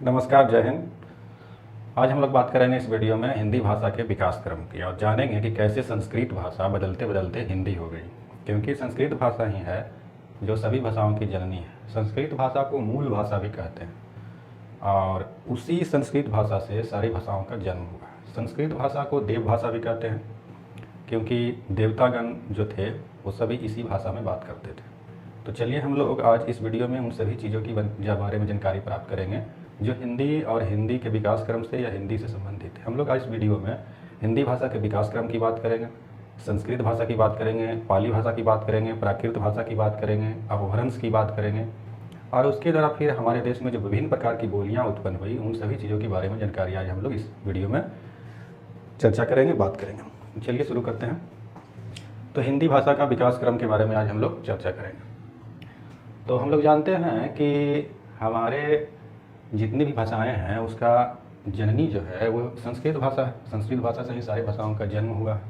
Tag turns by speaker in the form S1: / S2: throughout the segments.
S1: नमस्कार, जय हिंद। आज हम लोग बात करेंगे इस वीडियो में हिंदी भाषा के विकास क्रम की और जानेंगे कि कैसे संस्कृत भाषा बदलते बदलते हिंदी हो गई। क्योंकि संस्कृत भाषा ही है जो सभी भाषाओं की जननी है। संस्कृत भाषा को मूल भाषा भी कहते हैं और उसी संस्कृत भाषा से सारी भाषाओं का जन्म हुआ। संस्कृत भाषा को देव भाषा भी कहते हैं क्योंकि देवतागण जो थे वो सभी इसी भाषा में बात करते थे। तो चलिए हम लोग आज इस वीडियो में उन सभी चीज़ों की बारे में जानकारी प्राप्त करेंगे जो हिंदी और हिंदी के विकास क्रम से या हिंदी से संबंधित है। हम लोग आज इस वीडियो में हिंदी भाषा के विकास क्रम की बात करेंगे, संस्कृत भाषा की बात करेंगे, पाली भाषा की बात करेंगे, प्राकृत भाषा की बात करेंगे, अपभ्रंश की बात करेंगे और उसके द्वारा फिर हमारे देश में जो विभिन्न प्रकार की बोलियाँ उत्पन्न हुई उन सभी चीज़ों के बारे में जानकारी आज हम लोग इस वीडियो में चर्चा करेंगे, बात करेंगे। चलिए शुरू करते हैं। तो हिंदी भाषा का विकास क्रम के बारे में आज हम लोग चर्चा करेंगे। तो हम लोग जानते हैं कि हमारे जितनी भी भाषाएं हैं उसका जननी जो है वो संस्कृत भाषा है। संस्कृत भाषा से ही सारी भाषाओं का जन्म हुआ।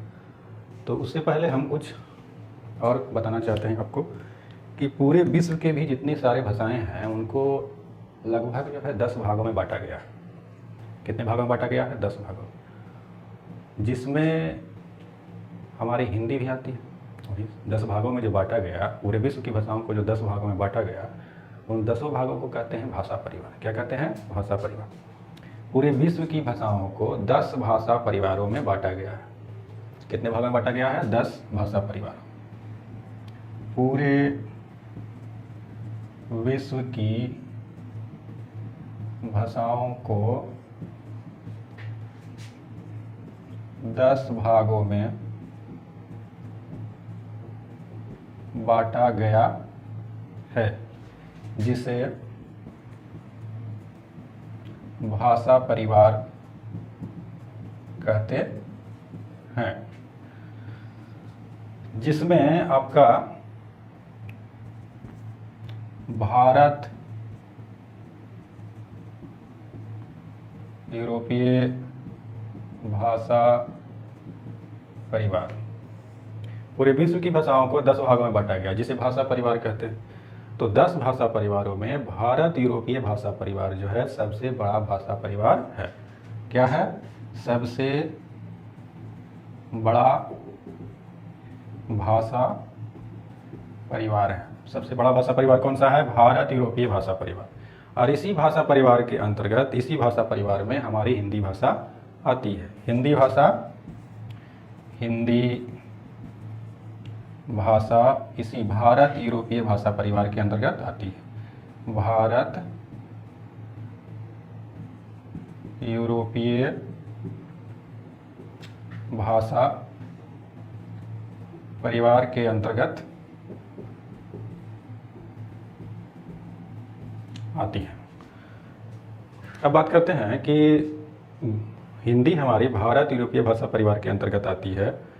S1: तो उससे पहले हम कुछ और बताना चाहते हैं आपको कि पूरे विश्व के भी जितनी सारी भाषाएं हैं उनको लगभग जो है 10 भागों में बांटा गया। कितने भागों में बांटा गया है? 10 भागों, जिसमें हमारी हिंदी भी आती है। 10 भागों में जो बांटा गया, पूरे विश्व की भाषाओं को जो 10 भागों में बांटा गया, उन 10 भागों को कहते हैं भाषा परिवार। क्या कहते हैं? भाषा परिवार। पूरे विश्व की भाषाओं को 10 भाषा परिवारों में बांटा गया है। कितने भागों में बांटा गया है? 10 भाषा परिवार। पूरे विश्व की भाषाओं को 10 भागों में बांटा गया है, जिसे भाषा परिवार कहते हैं। जिसमें आपका भारत, यूरोपीय भाषा परिवार, पूरे विश्व की भाषाओं को 10 भागों में बांटा गया जिसे भाषा परिवार कहते हैं। तो 10 भाषा परिवारों में भारत यूरोपीय भाषा परिवार जो है सबसे बड़ा भाषा परिवार है। क्या है? सबसे बड़ा भाषा परिवार है। सबसे बड़ा भाषा परिवार कौन सा है? भारत यूरोपीय भाषा परिवार। और इसी भाषा परिवार के अंतर्गत, इसी भाषा परिवार में हमारी हिंदी भाषा आती है। हिंदी भाषा इसी भारत यूरोपीय भाषा परिवार के अंतर्गत आती है। भारत यूरोपीय भाषा परिवार के अंतर्गत आती है। अब बात करते हैं कि हिंदी हमारी भारत यूरोपीय भाषा परिवार के अंतर्गत आती है,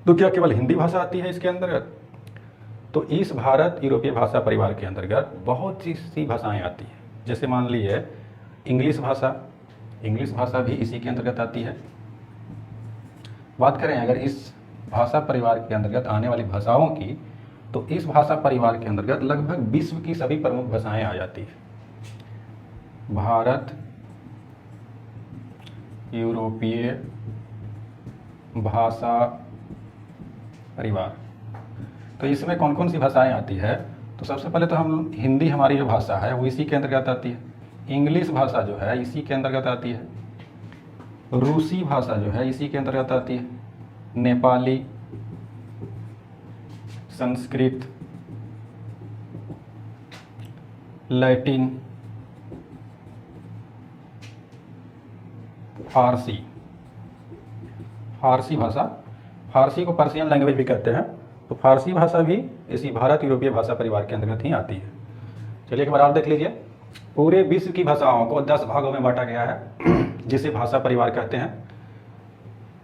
S1: तो क्या केवल हिंदी भाषा आती है इसके अंतर्गत? तो इस भारत यूरोपीय भाषा परिवार के अंतर्गत बहुत सी भाषाएं आती हैं। जैसे मान लीजिए इंग्लिश भाषा भी इसी के अंतर्गत आती है। बात करें अगर इस भाषा परिवार के अंतर्गत आने वाली भाषाओं की, तो इस भाषा परिवार के अंतर्गत लगभग विश्व की सभी प्रमुख भाषाएं आ जाती है। भारत यूरोपीय भाषा परिवार। तो इसमें कौन कौन सी भाषाएं आती है? तो सबसे पहले तो हम हिंदी हमारी जो भाषा है वो इसी के अंतर्गत आती है। इंग्लिश भाषा जो है इसी के अंतर्गत आती है। रूसी भाषा जो है इसी के अंतर्गत आती है। नेपाली, संस्कृत, लैटिन, फारसी भाषा, फारसी को पर्शियन लैंग्वेज भी कहते हैं। तो फारसी भाषा भी इसी भारत यूरोपीय भाषा परिवार के अंतर्गत ही आती है। चलिए एक बार आप देख लीजिए। पूरे विश्व की भाषाओं को 10 भागों में बांटा गया है जिसे भाषा परिवार कहते हैं,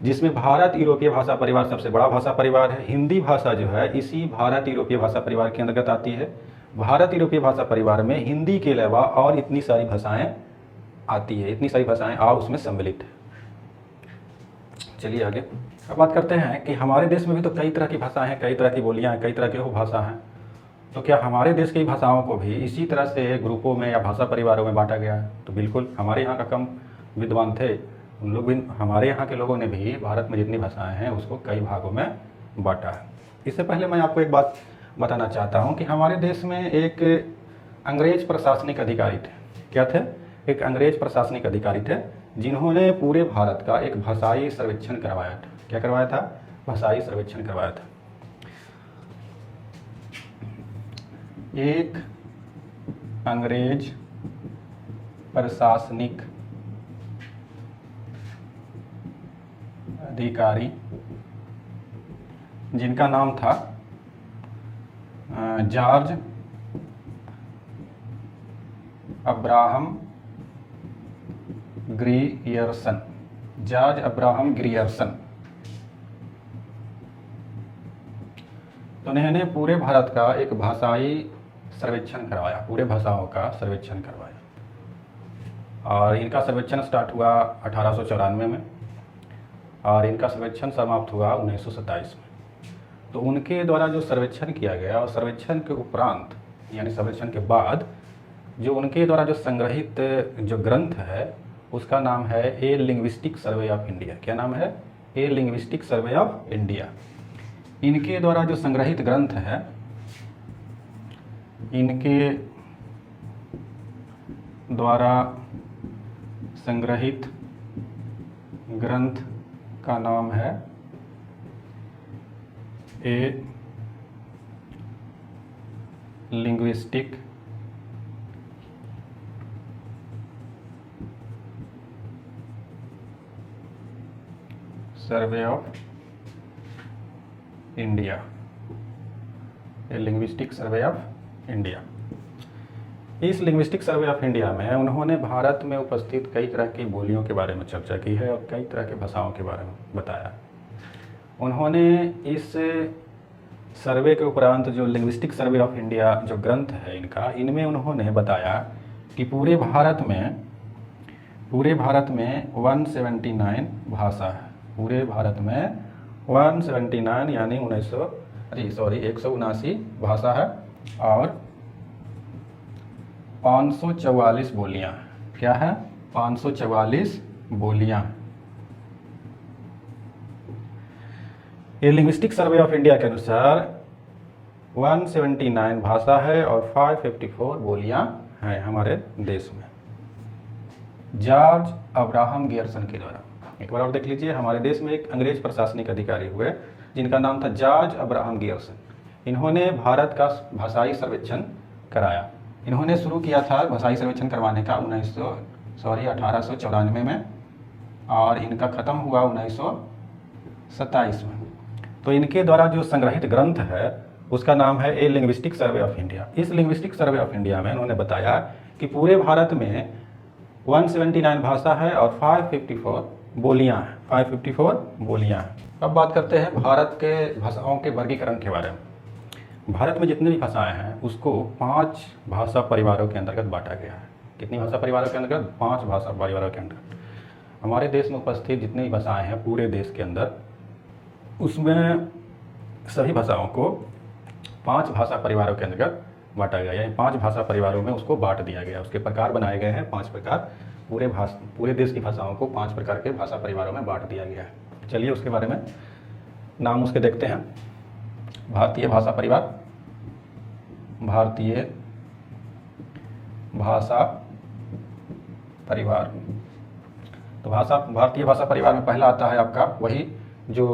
S1: जिसमें भारत यूरोपीय भाषा परिवार सबसे बड़ा भाषा परिवार है। हिंदी भाषा जो है इसी भारत यूरोपीय भाषा परिवार के अंतर्गत आती है। भारत यूरोपीय भाषा परिवार में हिंदी के अलावा और इतनी सारी भाषाएं आती है, इतनी सारी भाषाएं उसमें सम्मिलित है। चलिए आगे अब बात करते हैं कि हमारे देश में भी तो कई तरह की भाषाएं हैं, कई तरह की बोलियां हैं, कई तरह की उपभाषा हैं। तो क्या हमारे देश की भाषाओं को भी इसी तरह से ग्रुपों में या भाषा परिवारों में बांटा गया है? तो बिल्कुल, हमारे यहाँ का कम विद्वान थे, उन लोग भी, हमारे यहाँ के लोगों ने भी भारत में जितनी भाषाएं हैं उसको कई भागों में बांटा है। इससे पहले मैं आपको एक बात बताना चाहता हूँ कि हमारे देश में एक अंग्रेज प्रशासनिक अधिकारी थे। क्या थे? एक अंग्रेज प्रशासनिक अधिकारी थे, जिन्होंने पूरे भारत का एक भाषाई सर्वेक्षण करवाया था। क्या करवाया था? भाषाई सर्वेक्षण करवाया था। एक अंग्रेज प्रशासनिक अधिकारी जिनका नाम था George Abraham Grierson. George Abraham Grierson. तो इन्होंने पूरे भारत का एक भाषाई सर्वेक्षण करवाया, पूरे भाषाओं का सर्वेक्षण करवाया। और इनका सर्वेक्षण स्टार्ट हुआ 1894 में और इनका सर्वेक्षण समाप्त हुआ 1927 में। तो उनके द्वारा जो सर्वेक्षण किया गया और सर्वेक्षण के उपरांत यानी सर्वेक्षण के बाद जो उनके द्वारा जो संग्रहित जो ग्रंथ है उसका नाम है a linguistic survey of India. क्या नाम है? A linguistic survey of India. इनके द्वारा जो संग्रहित ग्रंथ है, इनके द्वारा संग्रहित ग्रंथ का नाम है a linguistic survey of India. A linguistic survey of India. इस लिंग्विस्टिक सर्वे ऑफ इंडिया में उन्होंने भारत में उपस्थित कई तरह की बोलियों के बारे में चर्चा की है और कई तरह के भाषाओं के बारे में बताया। उन्होंने इस सर्वे के उपरांत जो लिंग्विस्टिक सर्वे ऑफ इंडिया जो ग्रंथ है इनका, इनमें उन्होंने बताया कि पूरे भारत में 179 भाषा है। पूरे भारत में 179 यानी 179 भाषा है और 544 बोलियां। क्या है? 544 बोलियां। ये लिंग्विस्टिक सर्वे ऑफ इंडिया के अनुसार 179 भाषा है और 554 बोलियां हैं हमारे देश में, जॉर्ज अब्राहम गियर्सन के द्वारा। एक बार और देख लीजिए, हमारे देश में एक अंग्रेज प्रशासनिक अधिकारी हुए जिनका नाम था जॉर्ज अब्राहम गियर्सन। इन्होंने भारत का भाषाई सर्वेक्षण कराया। इन्होंने शुरू किया था भाषाई सर्वेक्षण करवाने का 1894 में और इनका ख़त्म हुआ 1927 में। तो इनके द्वारा जो संग्रहित ग्रंथ है उसका नाम है a linguistic survey of India. इस लिंग्विस्टिक सर्वे ऑफ इंडिया में उन्होंने बताया कि पूरे भारत में 179 भाषा है और 554 बोलियां हैं। 554 बोलियां हैं। अब बात करते हैं भारत के भाषाओं के वर्गीकरण के बारे में। भारत में जितनी भी भाषाएं हैं उसको 5 भाषा परिवारों के अंतर्गत बांटा गया है। कितनी भाषा परिवारों के अंतर्गत? 5 भाषा परिवारों के अंतर्गत। हमारे देश में उपस्थित जितनी भी भाषाएं हैं पूरे देश के अंदर, उसमें सभी भाषाओं को 5 भाषा परिवारों के अंतर्गत बांटा गया, यानी 5 भाषा परिवारों में उसको बांट दिया गया। उसके प्रकार बनाए गए हैं 5 प्रकार। पूरे देश की भाषाओं को 5 प्रकार के भाषा परिवारों में बांट दिया गया है। चलिए उसके बारे में नाम उसके देखते हैं। भारतीय भाषा परिवार, भारतीय भाषा परिवार। तो भारतीय भाषा परिवार में पहला आता है आपका वही जो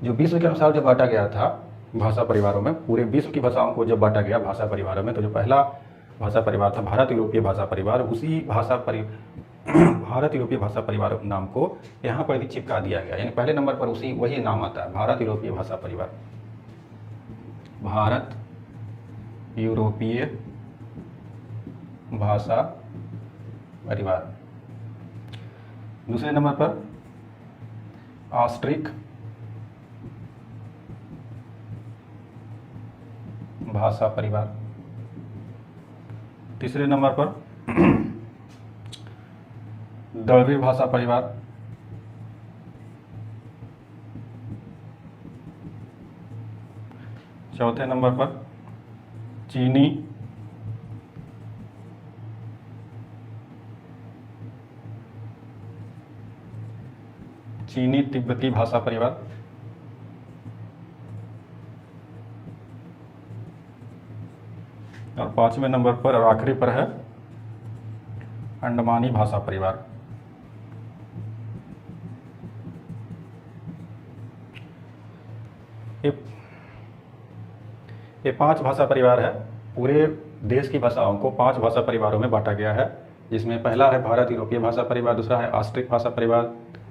S1: विश्व के अनुसार जो बांटा गया था भाषा परिवारों में, पूरे विश्व की भाषाओं को जब बांटा गया भाषा परिवारों में, तो जो पहला भाषा परिवार था भारत यूरोपीय भाषा परिवार, उसी भारत यूरोपीय भाषा परिवार नाम को यहाँ पर भी चिपका दिया गया, यानी पहले नंबर पर वही नाम आता है, भारत यूरोपीय भाषा परिवार। भारत यूरोपीय भाषा परिवार। दूसरे नंबर पर ऑस्ट्रिक भाषा परिवार। तीसरे नंबर पर द्रविड़ भाषा परिवार। चौथे नंबर पर चीनी, चीनी तिब्बती भाषा परिवार, और 5वें नंबर पर और आखिरी पर है अंडमानी भाषा परिवार। ये 5 भाषा परिवार है। पूरे देश की भाषाओं को 5 भाषा परिवारों में बांटा गया है, जिसमें पहला है भारत यूरोपीय भाषा परिवार, दूसरा है ऑस्ट्रिक भाषा परिवार,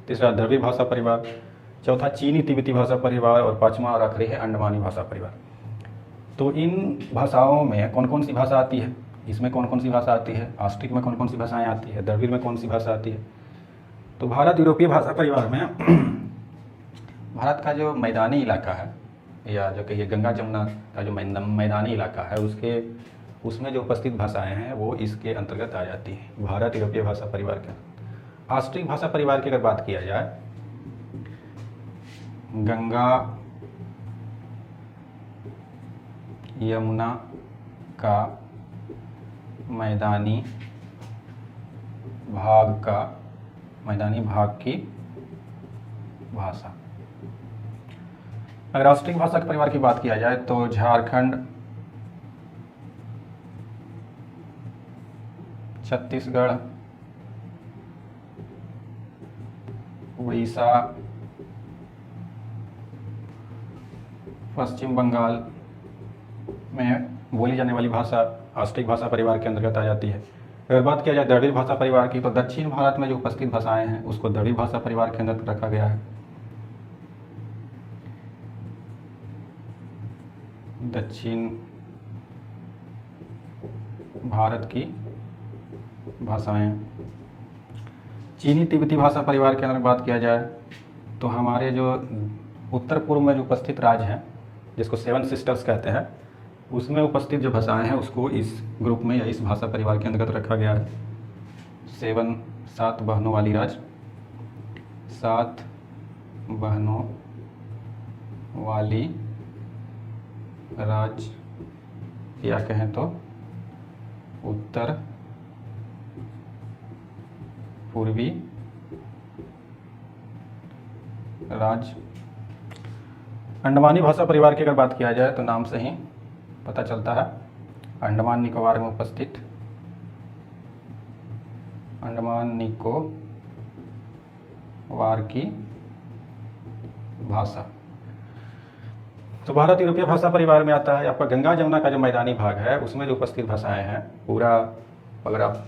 S1: तीसरा द्रविड़ भाषा परिवार, चौथा चीनी तिब्बती भाषा परिवार और 5वां और आखिरी है अंडमानी भाषा परिवार। तो इन भाषाओं में कौन कौन सी भाषा आती है, इसमें कौन कौन सी भाषा आती है, ऑस्ट्रिक में कौन कौन सी भाषाएं आती है, द्रविड़ में कौन सी भाषा आती है। तो भारत यूरोपीय भाषा परिवार में भारत का जो मैदानी इलाका है, या जो कहिए गंगा जमुना का जो मैदानी इलाका है, उसमें जो उपस्थित भाषाएं हैं वो इसके अंतर्गत आ जाती हैं, भारत यूरोपीय भाषा परिवार के। ऑस्ट्रिक भाषा परिवार की अगर बात किया जाए, गंगा यमुना का मैदानी भाग की भाषा। अगर ऑस्ट्रिक भाषा के परिवार की बात किया जाए तो झारखंड, छत्तीसगढ़, उड़ीसा, पश्चिम बंगाल में बोली जाने वाली भाषा ऑस्ट्रिक भाषा परिवार के अंतर्गत आ जाती है। अगर बात किया जाए द्रविड़ भाषा परिवार की, तो दक्षिण भारत में जो उपस्थित भाषाएं हैं उसको द्रविड़ भाषा परिवार के अंतर्गत रखा गया है। दक्षिण भारत की भाषाएं। चीनी तिब्बती भाषा परिवार के अंदर बात किया जाए तो हमारे जो उत्तर पूर्व में जो उपस्थित राज्य हैं, जिसको 7 सिस्टर्स कहते हैं, उसमें उपस्थित जो भाषाएं हैं उसको इस ग्रुप में या इस भाषा परिवार के अंतर्गत रखा गया है। 7 बहनों वाली राज्य, 7 बहनों वाली राज्य, या कहें तो उत्तर पूर्वी राज्य। अंडमानी भाषा परिवार की अगर बात किया जाए तो नाम से ही पता चलता है, अंडमान निकोबार में उपस्थित अंडमान निकोबार की भाषा। तो भारत यूरोपीय भाषा परिवार में आता है आपका गंगा जमुना का जो मैदानी भाग है, उसमें जो उपस्थित भाषाएं हैं, पूरा अगर आप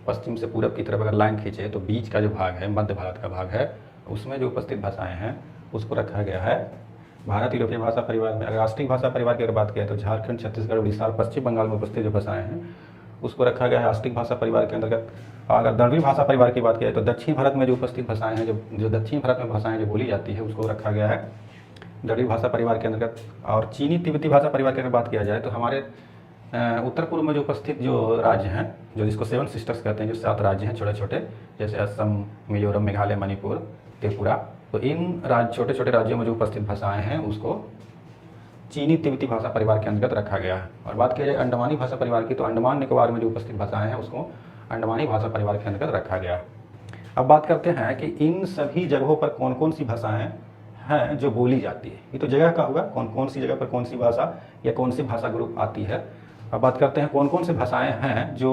S1: पश्चिम से पूरब की तरफ अगर लाइन खींचे तो बीच का जो भाग है, मध्य भारत का भाग है, उसमें जो उपस्थित भाषाएं हैं उसको रखा गया है भारत यूरोपीय भाषा परिवार में। अगर ऑस्ट्रिक भाषा परिवार की अगर बात किया तो झारखंड, छत्तीसगढ़, उड़ीसा और पश्चिम बंगाल में उपस्थित जो भाषाएं हैं उसको रखा गया है ऑस्ट्रिक भाषा परिवार के अंतर्गत। अगर द्रविड़ भाषा परिवार की बात किया तो दक्षिण भारत में जो उपस्थित भाषाएं हैं, जो दक्षिण भारत में भाषाएं जो बोली जाती है, उसको रखा गया है द्रविड़ भाषा परिवार के अंतर्गत। और चीनी तिब्बती भाषा परिवार की अगर बात किया जाए तो हमारे उत्तर पूर्व में जो उपस्थित जो राज्य हैं, जो जिसको 7 सिस्टर्स कहते हैं, जो 7 राज्य हैं छोटे छोटे, जैसे असम, मिजोरम, मेघालय, मणिपुर, त्रिपुरा, तो इन छोटे छोटे राज्यों में जो उपस्थित भाषाएं हैं उसको चीनी तिब्बती भाषा परिवार के अंतर्गत रखा गया है। और बात की जाए अंडमानी भाषा परिवार की, तो अंडमान निकोबार में जो उपस्थित भाषाएं हैं उसको अंडमानी भाषा परिवार के अंतर्गत रखा गया है। अब बात करते हैं कि इन सभी जगहों पर कौन कौन सी भाषाएं हैं जो बोली जाती है। ये तो जगह का होगा, कौन कौन सी जगह पर कौन सी भाषा या कौन सी भाषा ग्रुप आती है। अब बात करते हैं कौन कौन सी भाषाएं हैं जो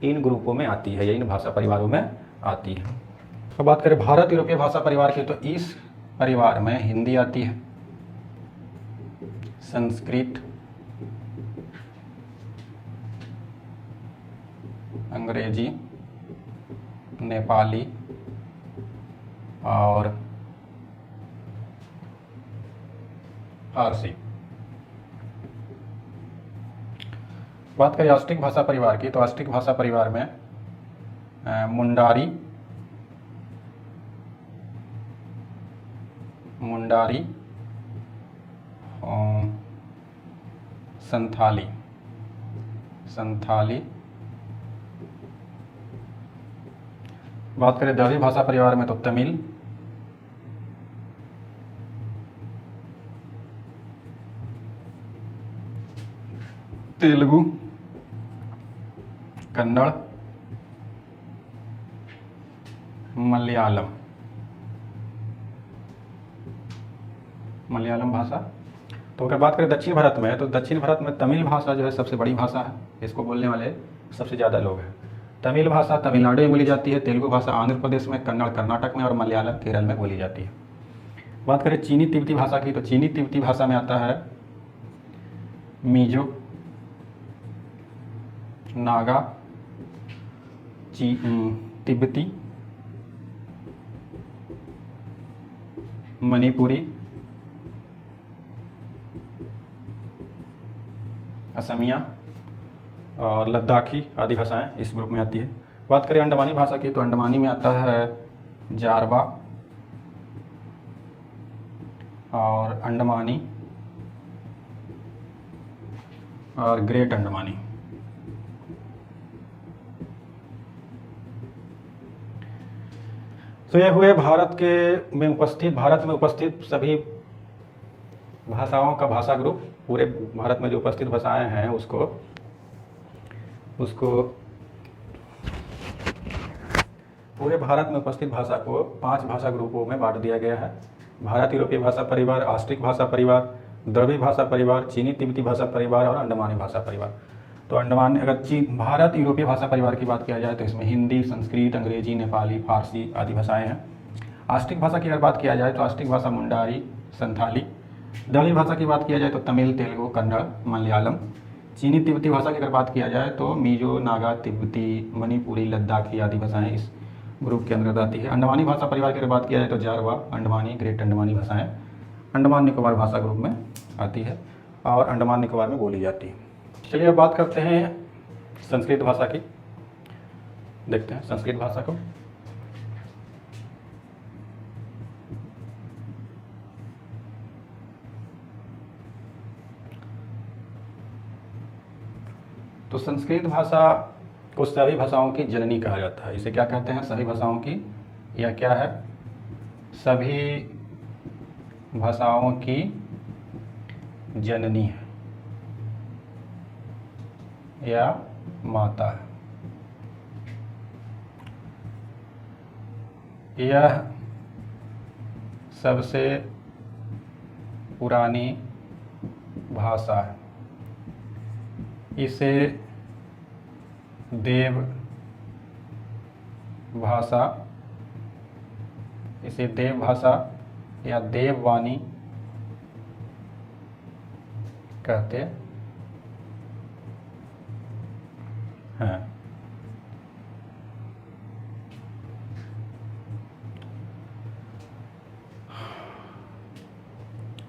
S1: इन ग्रुपों में आती है या इन भाषा परिवारों में आती है। अब बात करें भारत यूरोपीय भाषा परिवार की, तो इस परिवार में हिंदी आती है, संस्कृत, अंग्रेजी, नेपाली और फारसी। बात करें ऑस्ट्रिक भाषा परिवार की, तो ऑस्ट्रिक भाषा परिवार में मुंडारी, संथाली। बात करें द्रविड़ भाषा परिवार में तो तमिल, तेलुगु, कन्नड़, मलयालम भाषा। तो अगर बात करें दक्षिण भारत में, तो दक्षिण भारत में तमिल भाषा जो है सबसे बड़ी भाषा है, इसको बोलने वाले सबसे ज़्यादा लोग हैं। तमिल भाषा तमिलनाडु में बोली जाती है, तेलुगु भाषा आंध्र प्रदेश में, कन्नड़ कर्नाटक में और मलयालम केरल में बोली जाती है। बात करें चीनी तिब्बती भाषा की, तो चीनी तिब्बती भाषा में आता है मिजो, नागा, तिब्बती, मणिपुरी, असमिया और लद्दाखी आदि भाषाएं इस ग्रुप में आती है। बात करें अंडमानी भाषा की, तो अंडमानी में आता है जारवा और अंडमानी और ग्रेट अंडमानी। तो ये हुए भारत में उपस्थित सभी भाषाओं का भाषा ग्रुप। पूरे भारत में जो उपस्थित भाषाएं हैं उसको पूरे भारत में उपस्थित भाषा को 5 भाषा ग्रुपों में बांट दिया गया है। भारत यूरोपीय भाषा परिवार, ऑस्ट्रिक भाषा परिवार, द्रविड़ भाषा परिवार, चीनी तिब्बती भाषा परिवार और अंडमानी भाषा परिवार। तो भारत यूरोपीय भाषा परिवार की बात किया जाए तो इसमें हिंदी, संस्कृत, अंग्रेजी, नेपाली, फारसी आदि भाषाएं हैं। ऑस्ट्रिक भाषा की अगर बात किया जाए तो ऑस्ट्रिक भाषा मुंडारी, संथाली। द्रविड़ भाषा की बात किया जाए तो तमिल, तेलुगु, कन्नड़, मलयालम। चीनी तिब्बती भाषा की अगर बात किया जाए तो मिजो, नागा, तिब्बती, मणिपुरी, लद्दाखी आदि भाषाएं इस ग्रुप के अंतर्गत आती है। अंडमानी भाषा परिवार की अगर बात किया जाए तो जारवा, अंडमानी, ग्रेट अंडमानी भाषाएं अंडमान निकोबार भाषा ग्रुप में आती है और अंडमान निकोबार में बोली जाती है। चलिए अब बात करते हैं संस्कृत भाषा की। देखते हैं संस्कृत भाषा को। तो संस्कृत भाषा को सभी भाषाओं की जननी कहा जाता है। इसे क्या कहते हैं? सभी भाषाओं की, या क्या है? सभी भाषाओं की जननी है या माता है। यह सबसे पुरानी भाषा है। इसे देव भाषा या देववाणी कहते हैं।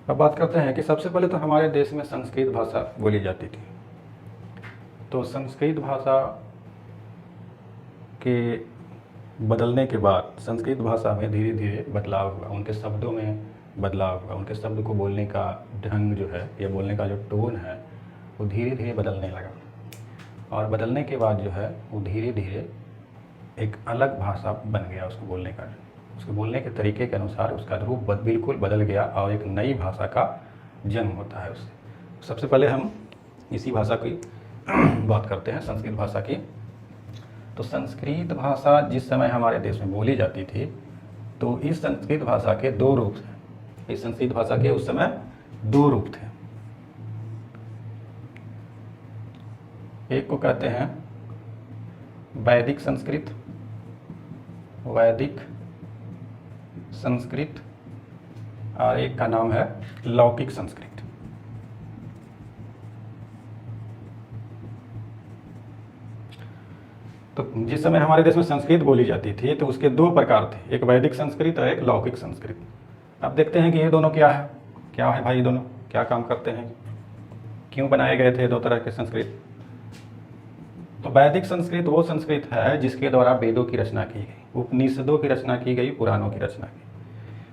S1: अब बात करते हैं कि सबसे पहले तो हमारे देश में संस्कृत भाषा बोली जाती थी। तो संस्कृत भाषा के बदलने के बाद संस्कृत भाषा में धीरे धीरे बदलाव हुआ, उनके शब्दों में बदलाव हुआ, उनके शब्द को बोलने का ढंग जो है या बोलने का जो टोन है वो धीरे धीरे बदलने लगा। और बदलने के बाद जो है वो धीरे धीरे एक अलग भाषा बन गया। उसको बोलने के तरीके के अनुसार उसका रूप बिल्कुल बदल गया और एक नई भाषा का जन्म होता है उससे। सबसे पहले हम इसी भाषा की बात करते हैं, संस्कृत भाषा की। तो संस्कृत भाषा जिस समय हमारे देश में बोली जाती थी तो इस संस्कृत भाषा के 2 रूप थे। इस संस्कृत भाषा के उस समय 2 रूप थे। एक को कहते हैं वैदिक संस्कृत और एक का नाम है लौकिक संस्कृत। तो जिस समय हमारे देश में संस्कृत बोली जाती थी तो उसके 2 प्रकार थे, एक वैदिक संस्कृत और एक लौकिक संस्कृत। अब देखते हैं कि ये दोनों क्या है भाई, ये दोनों क्या काम करते हैं, क्यों बनाए गए थे 2 तरह के संस्कृत। तो वैदिक संस्कृत वो संस्कृत है जिसके द्वारा वेदों की रचना की गई, उपनिषदों की रचना की गई, पुराणों की रचना की।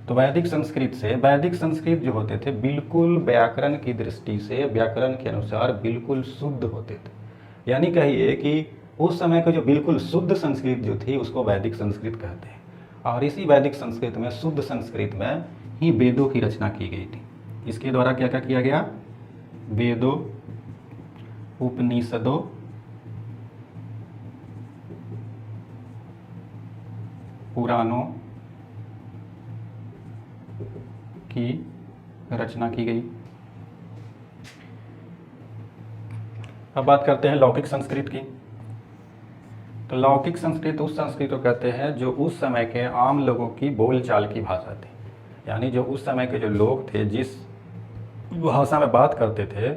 S1: तो वैदिक संस्कृत जो होते थे बिल्कुल व्याकरण की दृष्टि से, व्याकरण के अनुसार बिल्कुल शुद्ध होते थे। यानी कहिए कि उस समय को जो बिल्कुल शुद्ध संस्कृत जो थी उसको वैदिक संस्कृत कहते हैं। और इसी वैदिक संस्कृत में, शुद्ध संस्कृत में ही वेदों की रचना की गई थी। इसके द्वारा क्या क्या किया गया? वेदों उपनिषदों पुराणों की रचना की गई। अब बात करते हैं लौकिक संस्कृत की। तो लौकिक संस्कृत उस संस्कृत को कहते हैं जो उस समय के आम लोगों की बोलचाल की भाषा थी, यानी जो उस समय के जो लोग थे जिस भाषा में बात करते थे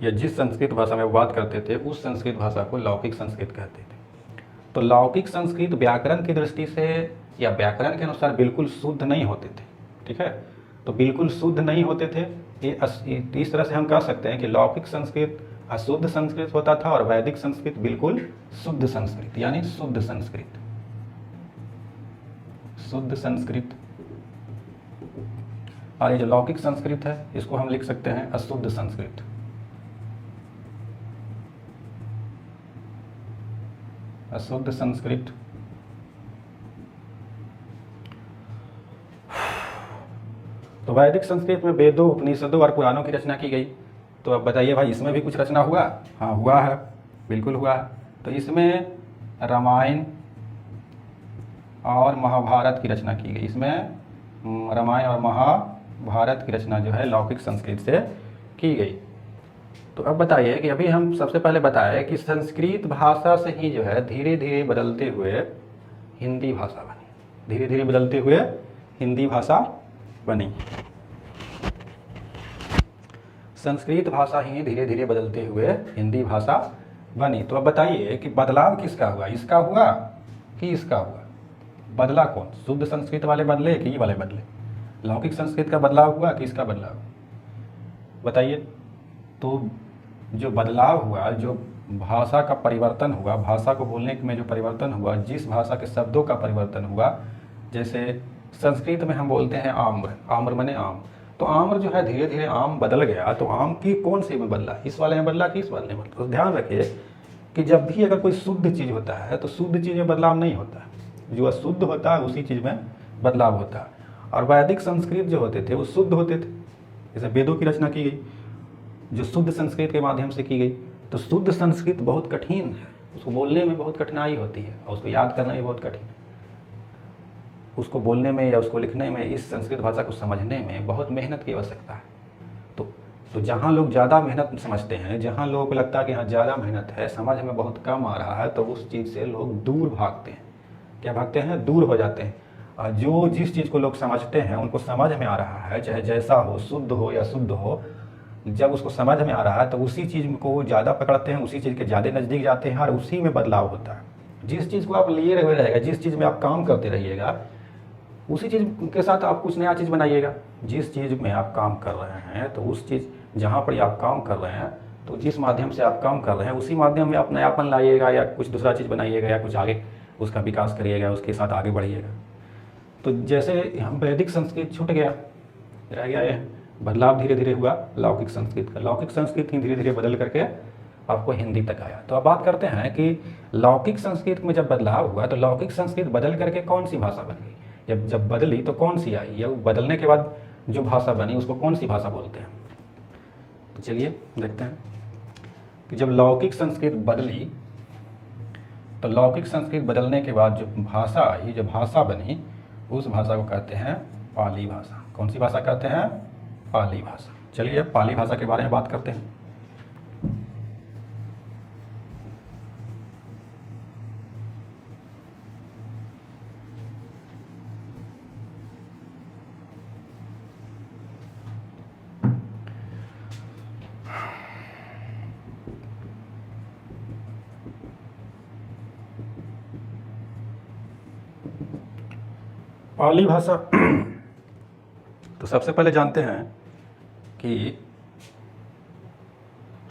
S1: या जिस संस्कृत भाषा में वो बात करते थे उस संस्कृत भाषा को लौकिक संस्कृत कहते थे। तो लौकिक संस्कृत व्याकरण की दृष्टि से या व्याकरण के अनुसार बिल्कुल शुद्ध नहीं होते थे, ठीक है। तो बिल्कुल शुद्ध नहीं होते थे, ये इस तरह से हम कह सकते हैं कि लौकिक संस्कृत अशुद्ध संस्कृत होता था और वैदिक संस्कृत बिल्कुल शुद्ध संस्कृत, यानी शुद्ध संस्कृत। शुद्ध संस्कृत। और ये जो लौकिक संस्कृत है इसको हम लिख सकते हैं अशुद्ध संस्कृत। अशुद्ध संस्कृत। तो वैदिक संस्कृत में वेदों, उपनिषदों और पुराणों की रचना की गई। तो अब बताइए भाई, इसमें भी कुछ रचना हुआ? हाँ, हुआ है, बिल्कुल हुआ है। तो इसमें रामायण और महाभारत की रचना की गई। इसमें रामायण और महाभारत की रचना जो है लौकिक संस्कृत से की गई। तो अब बताइए कि अभी हम सबसे पहले बताए कि संस्कृत भाषा से ही जो है धीरे धीरे बदलते हुए हिंदी भाषा बनी। धीरे धीरे बदलते हुए हिंदी भाषा बनी। संस्कृत भाषा ही धीरे धीरे बदलते हुए हिंदी भाषा बनी। तो अब बताइए कि बदलाव किसका हुआ? इसका हुआ कि इसका हुआ? बदला कौन? शुद्ध संस्कृत वाले बदले कि ये वाले बदले? लौकिक संस्कृत का बदलाव हुआ कि इसका बदलाव? बताइए। तो जो बदलाव हुआ, जो भाषा का परिवर्तन हुआ, भाषा को बोलने में जो परिवर्तन हुआ, जिस भाषा के शब्दों का परिवर्तन हुआ, जैसे संस्कृत में हम बोलते हैं आम्र, आम्र माने आम। तो आम्र जो है धीरे धीरे आम बदल गया। तो आम की कौन सी में बदला? इस वाले में बदला कि इस वाले में बदला? तो ध्यान रखिए कि जब भी अगर कोई शुद्ध चीज़ होता है तो शुद्ध चीज़ में बदलाव नहीं होता है, जो अशुद्ध होता है उसी चीज़ में बदलाव होता है। और वैदिक संस्कृत जो होते थे वो शुद्ध होते थे। जैसे वेदों की रचना की गई जो शुद्ध संस्कृत के माध्यम से की गई। तो शुद्ध संस्कृत बहुत कठिन है, उसको बोलने में बहुत कठिनाई होती है और उसको याद करना भी बहुत कठिन है। उसको बोलने में या उसको लिखने में, इस संस्कृत भाषा को समझने में बहुत मेहनत की आवश्यकता है। तो जहाँ लोग ज़्यादा मेहनत समझते हैं, जहाँ लोगों को लगता है कि हाँ ज़्यादा मेहनत है, समझ में बहुत कम आ रहा है, तो उस चीज़ से लोग दूर भागते हैं। क्या भागते हैं? दूर हो जाते हैं। और जो जिस चीज़ को लोग समझते हैं, उनको समझ में आ रहा है, चाहे जैसा हो, शुद्ध हो या शुद्ध हो, जब उसको समझ में आ रहा है तो उसी चीज़ को ज़्यादा पकड़ते हैं, उसी चीज़ के ज़्यादा नज़दीक जाते हैं और उसी में बदलाव होता है। जिस चीज़ को आप लिए हुए रहेगा, जिस चीज़ में आप काम करते रहिएगा, उसी चीज़ के साथ आप कुछ नया चीज़ बनाइएगा। जिस चीज़ में आप काम कर रहे हैं तो उस चीज़ जहाँ पर आप काम कर रहे हैं, तो जिस माध्यम से आप काम कर रहे हैं उसी माध्यम में आप नयापन लाइएगा या कुछ दूसरा चीज़ बनाइएगा या कुछ आगे उसका विकास करिएगा, उसके साथ आगे बढ़िएगा। तो जैसे हम वैदिक संस्कृत छूट गया, रह गया, ये बदलाव धीरे धीरे हुआ लौकिक संस्कृत का। लौकिक संस्कृत ही धीरे धीरे बदल करके आपको हिंदी तक आया। तो अब बात करते हैं कि लौकिक संस्कृत में जब बदलाव हुआ तो लौकिक संस्कृत बदल करके कौन सी भाषा बन गई? जब बदली तो कौन सी आई, या बदलने के बाद जो भाषा बनी उसको कौन सी भाषा बोलते हैं? तो चलिए देखते हैं कि जब लौकिक संस्कृत बदली तो लौकिक संस्कृत बदलने के बाद जो भाषा आई, जो भाषा बनी, उस भाषा को कहते हैं पाली भाषा। कौन सी भाषा कहते हैं? पाली भाषा। चलिए पाली भाषा के बारे में बात करते हैं। पाली भाषा तो सबसे पहले जानते हैं कि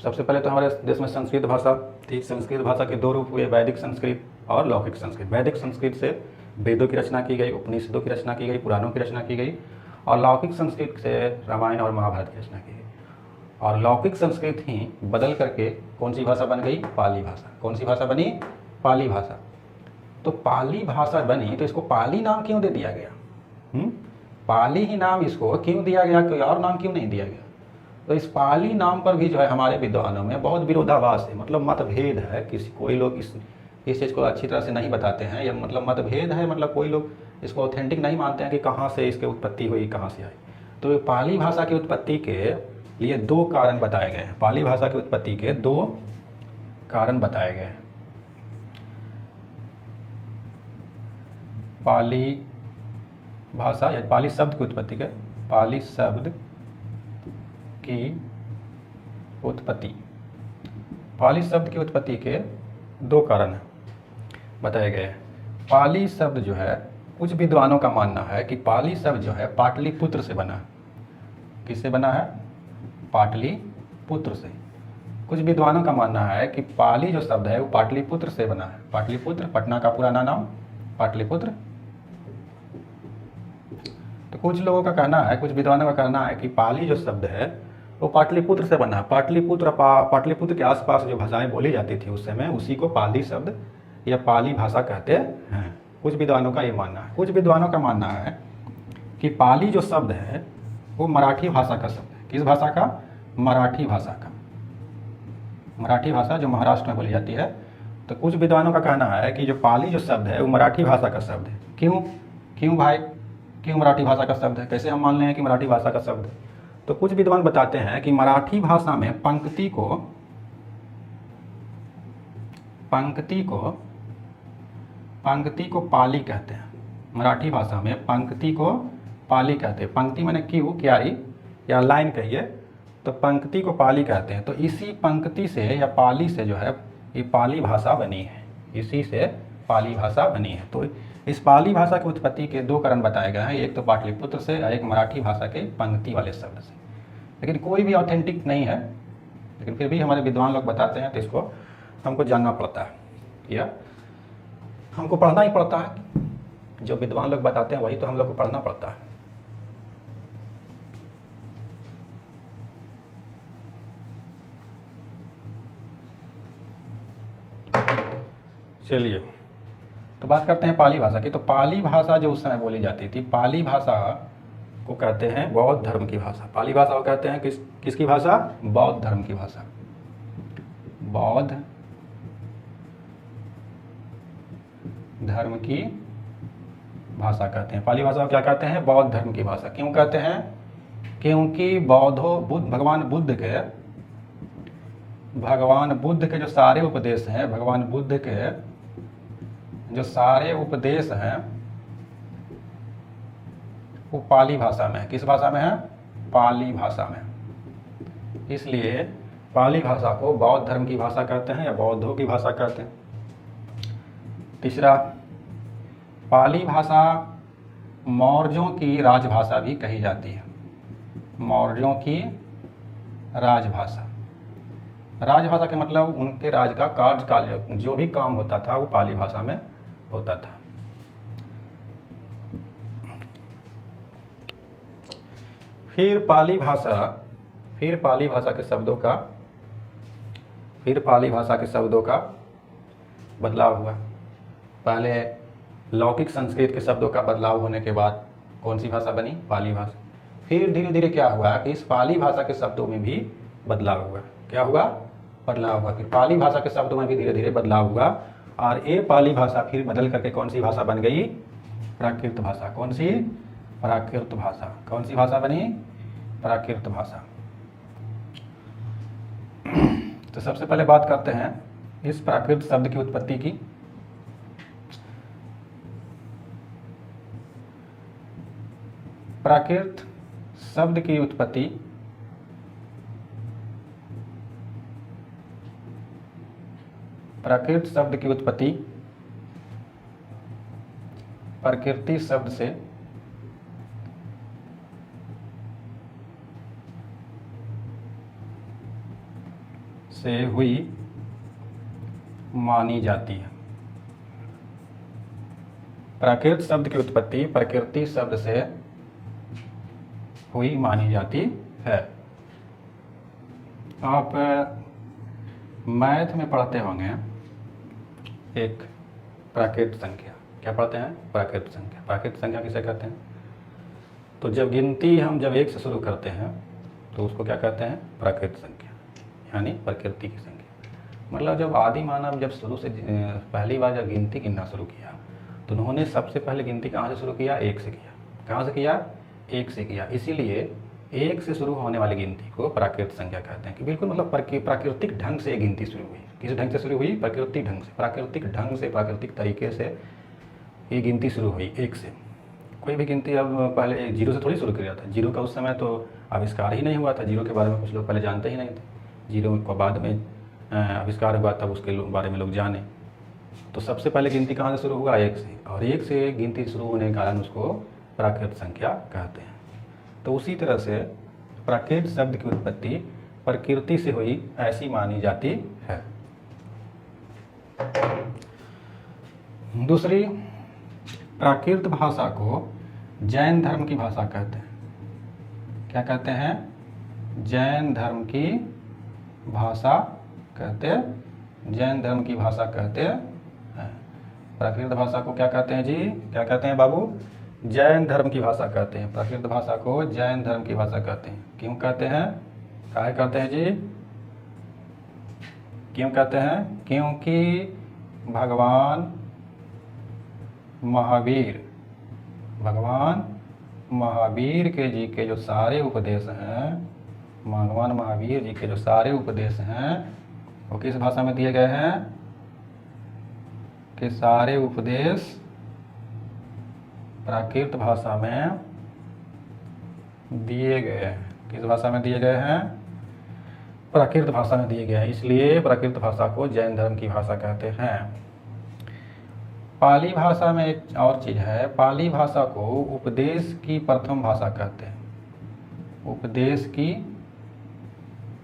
S1: सबसे पहले तो हमारे देश में संस्कृत भाषा थी। संस्कृत भाषा के दो रूप हुए, वैदिक संस्कृत और लौकिक संस्कृत। वैदिक संस्कृत से वेदों की रचना की गई, उपनिषदों की रचना की गई, पुराणों की रचना की गई। और लौकिक संस्कृत से रामायण और महाभारत की रचना की गई। और लौकिक संस्कृत ही बदल करके कौन सी भाषा बन गई? पाली भाषा। कौन सी भाषा बनी? पाली भाषा। तो पाली भाषा बनी तो इसको पाली नाम क्यों दे दिया गया? पाली ही नाम इसको क्यों दिया गया, कोई और नाम क्यों नहीं दिया गया? तो इस पाली नाम पर भी जो है हमारे विद्वानों में बहुत विरोधाभास है, मतलब मतभेद है। किसी कोई लोग इस चीज़ को अच्छी तरह से नहीं बताते हैं, या मतलब मतभेद है, मतलब कोई लोग इसको ऑथेंटिक नहीं मानते हैं कि कहाँ से इसकी उत्पत्ति हुई, कहाँ से आई। तो पाली भाषा की उत्पत्ति के लिए 2 कारण बताए गए हैं। पाली भाषा की उत्पत्ति के 2 कारण बताए गए हैं। पाली भाषा या पाली शब्द की उत्पत्ति के, पाली शब्द की उत्पत्ति, पाली शब्द की उत्पत्ति के 2 कारण बताए गए हैं। पाली शब्द जो है, कुछ विद्वानों का मानना है कि पाली शब्द जो है पाटलिपुत्र से बना है। किससे बना है? पाटलिपुत्र से। कुछ विद्वानों का मानना है कि पाली जो शब्द है वो पाटलिपुत्र से बना है। पाटलिपुत्र पटना का पुराना नाम पाटलिपुत्र। तो कुछ लोगों का कहना है, कुछ विद्वानों का कहना है कि पाली जो शब्द है वो पाटलिपुत्र से बना है। पाटलिपुत्र के आसपास जो भाषाएं बोली जाती थी उस समय, उसी को पाली शब्द या पाली भाषा कहते हैं। कुछ विद्वानों का ये मानना है। कुछ विद्वानों का मानना है कि पाली जो शब्द है वो मराठी भाषा का शब्द है। किस भाषा का? मराठी भाषा का। मराठी भाषा जो महाराष्ट्र में बोली जाती है। तो कुछ विद्वानों का कहना है कि जो पाली जो शब्द है वो मराठी भाषा का शब्द है। क्यों भाई, क्यों मराठी भाषा का शब्द है? कैसे हम मान लें कि मराठी भाषा का शब्द है? तो कुछ विद्वान बताते हैं कि मराठी भाषा में पंक्ति को पाली कहते हैं। मराठी भाषा में पंक्ति को पाली कहते हैं। पंक्ति माने क्यारी या लाइन कहिए, तो पंक्ति को पाली कहते हैं। तो इसी पंक्ति से या पाली से जो है ये पाली भाषा बनी है। इसी से पाली भाषा बनी है। तो इस पाली भाषा की उत्पत्ति के 2 कारण बताए गए हैं। एक तो पाटलिपुत्र से और एक मराठी भाषा के पंक्ति वाले शब्द से। लेकिन कोई भी ऑथेंटिक नहीं है, लेकिन फिर भी हमारे विद्वान लोग बताते हैं, तो इसको हमको जानना पड़ता है या हमको पढ़ना ही पड़ता है। जो विद्वान लोग बताते हैं वही तो हम लोग को पढ़ना पड़ता है। चलिए, तो बात करते हैं पाली भाषा की। तो पाली भाषा जो उस समय बोली जाती थी, पाली भाषा को कहते हैं बौद्ध धर्म की भाषा। पाली भाषा को कहते हैं किसकी भाषा? बौद्ध धर्म की भाषा। बौद्ध धर्म की भाषा कहते हैं। पाली भाषा को क्या कहते हैं? बौद्ध धर्म की भाषा। क्यों कहते हैं? क्योंकि भगवान बुद्ध के जो सारे उपदेश हैं, भगवान बुद्ध के जो सारे उपदेश हैं वो पाली भाषा में है। किस भाषा में है? पाली भाषा में। इसलिए पाली भाषा को बौद्ध धर्म की भाषा कहते हैं या बौद्धों की भाषा कहते हैं। तीसरा, पाली भाषा मौर्यों की राजभाषा भी कही जाती है। मौर्यों की राजभाषा। राजभाषा के मतलब उनके राज का कार्यकाल, जो भी काम होता था वो पाली भाषा में होता था। फिर पाली भाषा के शब्दों का बदलाव हुआ। पहले लौकिक संस्कृत के शब्दों का बदलाव होने के बाद कौन सी भाषा बनी? पाली भाषा। फिर धीरे धीरे क्या हुआ कि इस पाली भाषा के शब्दों में भी बदलाव हुआ। क्या हुआ? बदलाव हुआ। फिर पाली भाषा के शब्दों में भी धीरे धीरे बदलाव हुआ और ये पाली भाषा फिर बदल करके कौन सी भाषा बन गई? प्राकृत भाषा। कौन सी? प्राकृत भाषा। कौन सी भाषा बनी? प्राकृत भाषा। तो सबसे पहले बात करते हैं इस प्राकृत शब्द की उत्पत्ति की। प्राकृत शब्द की उत्पत्ति प्रकृति शब्द से हुई मानी जाती है। प्राकृत शब्द की उत्पत्ति प्रकृति शब्द से हुई मानी जाती है। आप मैथ में पढ़ते होंगे एक प्राकृत संख्या। क्या पढ़ते हैं? प्राकृत संख्या। प्राकृत संख्या किसे कहते हैं? तो जब गिनती हम जब 1 से शुरू करते हैं तो उसको क्या कहते हैं? प्राकृत संख्या, यानी प्रकृति की संख्या। मतलब जब आदि मानव जब शुरू से पहली बार जब गिनती गिनना शुरू किया तो उन्होंने सबसे पहले गिनती कहाँ से शुरू किया? 1 से किया। कहाँ से किया? 1 से किया। इसीलिए 1 से शुरू होने वाली गिनती को प्राकृत संख्या कहते हैं कि बिल्कुल मतलब प्राकृतिक ढंग से गिनती शुरू हुई। किस ढंग से शुरू हुई? प्राकृतिक ढंग से, प्राकृतिक ढंग से, प्राकृतिक तरीके से ये गिनती शुरू हुई 1 से। कोई भी गिनती अब पहले 0 से थोड़ी शुरू किया था। 0 का उस समय तो आविष्कार ही नहीं हुआ था। 0 के बारे में कुछ लोग पहले जानते ही नहीं थे। 0 को बाद में आविष्कार हुआ तब उसके बारे में लोग जाने। तो सबसे पहले गिनती कहाँ से शुरू हुआ? 1 से, और 1 से गिनती शुरू होने के कारण उसको प्राकृत संख्या कहते हैं। तो उसी तरह से प्राकृत शब्द की उत्पत्ति प्रकृति से हुई ऐसी मानी जाती है। दूसरी, प्राकृत भाषा को जैन धर्म की भाषा कहते हैं। क्या कहते हैं? जैन धर्म की भाषा कहते हैं। जैन धर्म की भाषा कहते हैं। प्राकृत भाषा को क्या कहते हैं जी? क्या कहते हैं बाबू? जैन धर्म की भाषा कहते हैं। प्राकृत भाषा को जैन धर्म की भाषा कहते हैं। क्यों कहते हैं? काहे कहते हैं जी? क्यों कहते हैं? क्योंकि भगवान महावीर के जी के जो सारे उपदेश हैं, भगवान महावीर जी के जो सारे उपदेश हैं वो किस भाषा में दिए गए हैं? कि सारे उपदेश प्राकृत भाषा में दिए गए हैं। किस भाषा में दिए गए हैं? प्राकृत भाषा में दिए गए हैं। इसलिए प्राकृत भाषा को जैन धर्म की भाषा कहते हैं। पाली भाषा में एक और चीज़ है, पाली भाषा को उपदेश की प्रथम भाषा कहते हैं। उपदेश की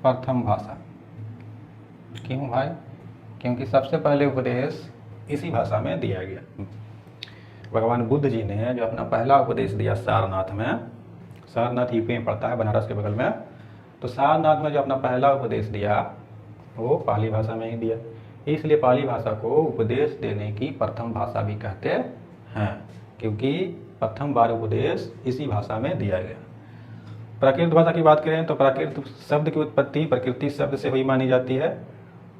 S1: प्रथम भाषा। क्यों भाई? क्योंकि सबसे पहले उपदेश इसी भाषा में दिया गया। भगवान बुद्ध जी ने जो अपना पहला उपदेश दिया सारनाथ में, सारनाथ यूपी में पड़ता है, बनारस के बगल में, तो सारनाथ में जो अपना पहला उपदेश दिया वो पाली भाषा में ही दिया। इसलिए पाली भाषा को उपदेश देने की प्रथम भाषा भी कहते हैं, क्योंकि प्रथम बार उपदेश इसी भाषा में दिया गया। प्राकृत भाषा की बात करें तो प्राकृत शब्द की उत्पत्ति प्रकृति शब्द से हुई मानी जाती है।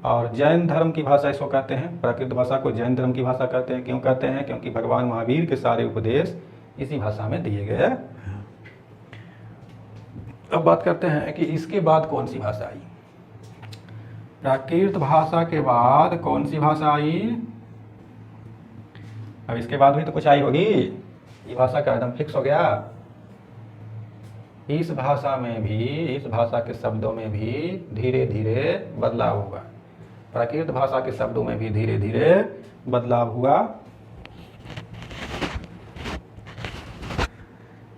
S1: और जैन धर्म की भाषा इसको कहते हैं। प्राकृत भाषा को जैन धर्म की भाषा कहते हैं। क्यों कहते हैं? क्योंकि भगवान महावीर के सारे उपदेश इसी भाषा में दिए गए हैं। अब बात करते हैं कि इसके बाद कौन सी भाषा आई। प्राकृत भाषा के बाद कौन सी भाषा आई? अब इसके बाद भी तो कुछ आई होगी। ये भाषा का एकदम फिक्स हो गया। इस भाषा में भी, इस भाषा के शब्दों में भी धीरे धीरे बदलाव हुआ। प्राकृत भाषा के शब्दों में भी धीरे धीरे बदलाव हुआ।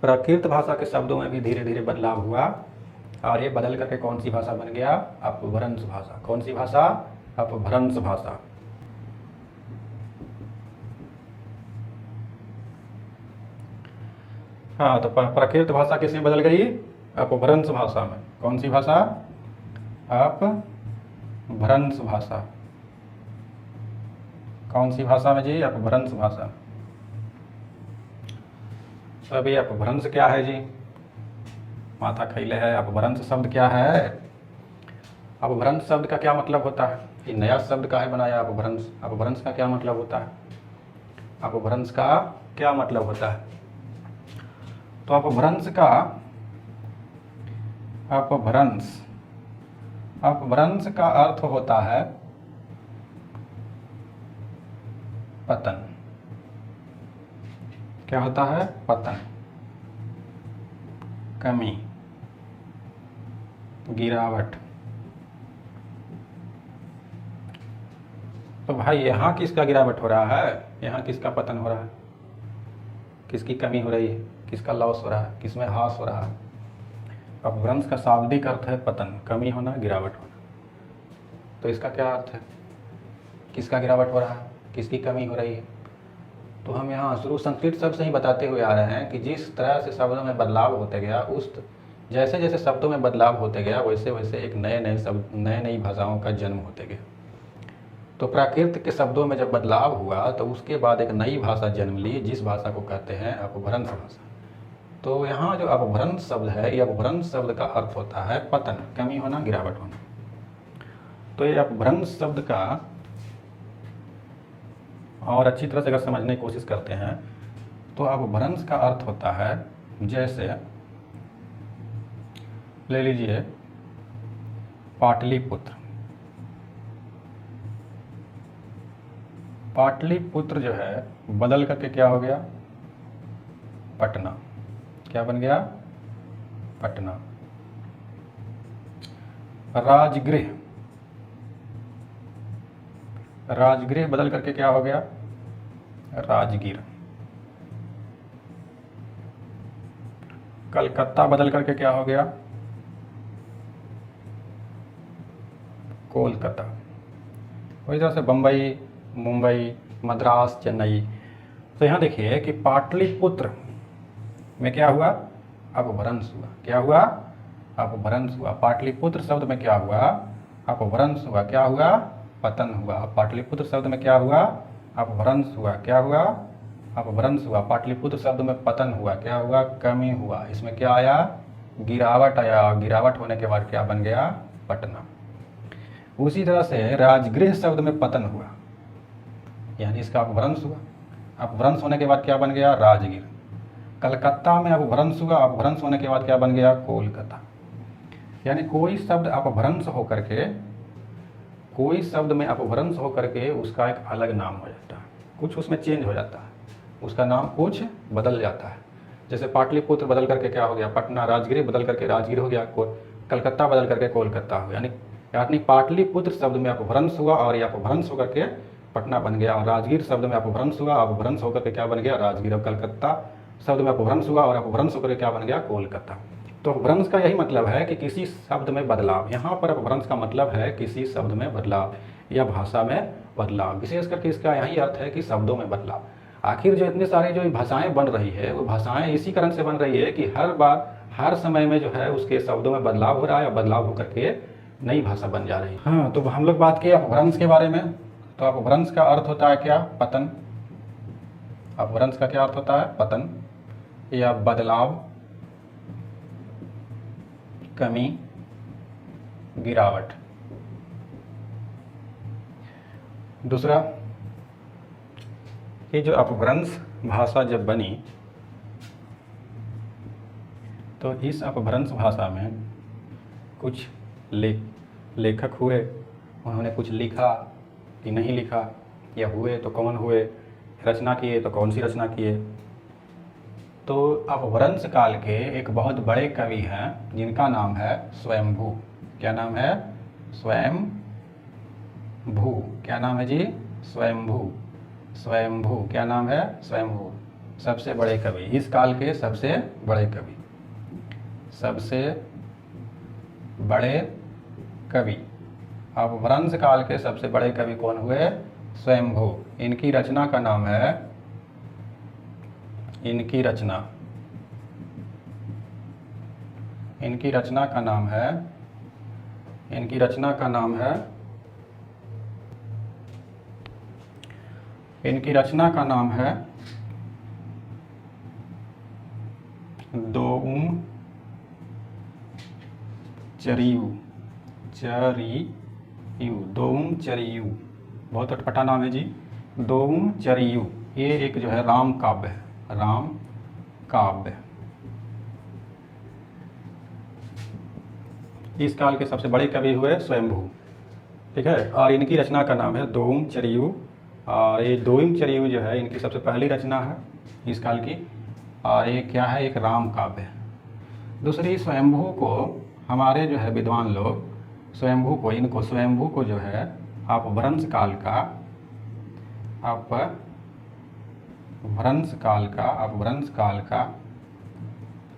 S1: प्राकृत भाषा के शब्दों में भी धीरे धीरे बदलाव हुआ और ये बदल करके कौन सी भाषा बन गया? अपभ्रंश भाषा। कौन सी भाषा? अपभ्रंश भाषा। हाँ, तो प्राकृत भाषा किसमें बदल गई? अपभ्रंश भाषा में। कौन सी भाषा? अपभ्रंश भाषा। कौन सी भाषा में जी? अपभ्रंश भाषा। अभी अपभ्रंश क्या है जी? माथा खैले है। अपभ्रंश शब्द क्या है? अपभ्रंश शब्द का क्या मतलब होता है? ये नया शब्द का है बनाया अपभ्रंश। अपभ्रंश का क्या मतलब होता है? अपभ्रंश का क्या मतलब होता है? तो अपभ्रंश का अर्थ होता है पतन। क्या होता है? पतन, कमी, गिरावट। तो भाई यहाँ किसका गिरावट हो रहा है? यहाँ किसका पतन हो रहा है? किसकी कमी हो रही है? किसका लॉस हो रहा है? किसमें हास हो रहा है? अपभ्रंश का शाब्दिक अर्थ है पतन, कमी होना, गिरावट होना। तो इसका क्या अर्थ है? किसका गिरावट हो रहा है? किसकी कमी हो रही है? तो हम यहाँ शुरू संस्कृत शब्द से ही बताते हुए आ रहे हैं कि जिस तरह से शब्दों में बदलाव होते गया, उस जैसे जैसे शब्दों में बदलाव होते गया वैसे वैसे एक नए नए शब्द, नए नई भाषाओं का जन्म होते गया। तो प्राकृत के शब्दों में जब बदलाव हुआ तो उसके बाद एक नई भाषा जन्म ली, जिस भाषा को कहते हैं अपभ्रंश भाषा। तो यहाँ जो अपभ्रंश शब्द है, ये अपभ्रंश शब्द का अर्थ होता है पतन, कमी होना, गिरावट होना। तो ये अपभ्रंश शब्द का और अच्छी तरह से अगर समझने की कोशिश करते हैं तो अपभ्रंश का अर्थ होता है, जैसे ले लीजिए पाटलिपुत्र। पाटलिपुत्र जो है बदल करके क्या हो गया, पटना। क्या बन गया, पटना। राजगृह, राजगृह बदल करके क्या हो गया, राजगीर। कलकत्ता बदल करके क्या हो गया, कोलकाता। वही तरह से बम्बई, मुंबई, मद्रास, चेन्नई। तो यहाँ देखिए कि पाटलिपुत्र में क्या हुआ, अपभ्रंश हुआ। क्या हुआ, अपभ्रंश हुआ। पाटलिपुत्र शब्द में क्या हुआ, अपभ्रंश हुआ। क्या हुआ, पतन हुआ। पाटलिपुत्र शब्द में क्या हुआ, अपभ्रंश हुआ। क्या हुआ, अपभ्रंश हुआ। पाटलिपुत्र शब्द में पतन हुआ। क्या हुआ, कमी हुआ। इसमें क्या आया, गिरावट आया। गिरावट होने के बाद क्या बन गया, पटना। उसी तरह से राजगृह शब्द में पतन हुआ, यानी इसका अपभ्रंश हुआ। अपभ्रंश होने के बाद क्या बन गया, राजगीर। कलकत्ता में अपभ्रंश हुआ। अपभ्रंश होने के बाद क्या बन गया, कोलकाता। यानी कोई शब्द अपभ्रंश होकर के, कोई शब्द में अपभ्रंश होकर के उसका एक अलग नाम हो जाता है, कुछ उसमें चेंज हो जाता है, उसका नाम कुछ बदल जाता है। जैसे पाटलिपुत्र बदल करके क्या हो गया, पटना। राजगीर बदल करके राजगीर हो गया। कलकत्ता बदल करके कोलकाता हो गया। यानी पाटलिपुत्र शब्द में अपभ्रंश हुआ और यह अपभ्रंश होकर के पटना बन गया। और राजगीर शब्द में अपभ्रंश हुआ, अपभ्रंश होकर के क्या बन गया, राजगीर। और कलकत्ता शब्द में अपभ्रंश हुआ और अपभ्रंश होकर के क्या बन गया, कोलकाता। तो अपभ्रंश का यही मतलब है कि किसी शब्द में बदलाव। यहाँ पर अपभ्रंश का मतलब है किसी शब्द में बदलाव या भाषा में बदलाव। विशेष करके इसका यही अर्थ है कि शब्दों में बदलाव। आखिर जो इतनी सारी जो भाषाएं बन रही है, वो भाषाएं इसी कारण से बन रही है कि हर बार, हर समय में जो है उसके शब्दों में बदलाव हो रहा है और बदलाव होकर के नई भाषा बन जा रही है। हाँ, तो हम लोग बात किए अपभ्रंश के बारे में। तो अपभ्रंश का अर्थ होता है क्या, पतन। अपभ्रंश का क्या अर्थ होता है, पतन या बदलाव, कमी, गिरावट। दूसरा, ये जो अपभ्रंश भाषा जब बनी तो इस अपभ्रंश भाषा में कुछ लेखक हुए, उन्होंने कुछ लिखा कि नहीं लिखा, या हुए तो कौन हुए, रचना किए तो कौन सी रचना किए। तो अपभ्रंश काल के एक बहुत बड़े कवि हैं जिनका नाम है स्वयंभू। क्या नाम है, स्वयंभू। क्या नाम है जी, स्वयंभू। स्वयंभू, क्या नाम है, स्वयंभू। सबसे बड़े कवि, इस काल के सबसे बड़े कवि, सबसे बड़े कवि। अपभ्रंश काल के सबसे बड़े कवि कौन हुए, स्वयंभू। इनकी रचना का नाम है, इनकी रचना का नाम है, इनकी रचना का नाम है, इनकी रचना का नाम है दोउम चरियु। दोउम चरियु, बहुत अटपटा नाम है जी। दोउम चरियु, ये एक जो है राम काव्य है, राम काव्य। इस काल के सबसे बड़े कवि हुए स्वयंभू, ठीक है। और इनकी रचना का नाम है दोउम चरियु। और ये दोउम चरियु जो है इनकी सबसे पहली रचना है इस काल की। और ये क्या है, एक राम काव्य है। दूसरी, स्वयंभू को हमारे जो है विद्वान लोग स्वयंभू को जो है अपभ्रंश काल का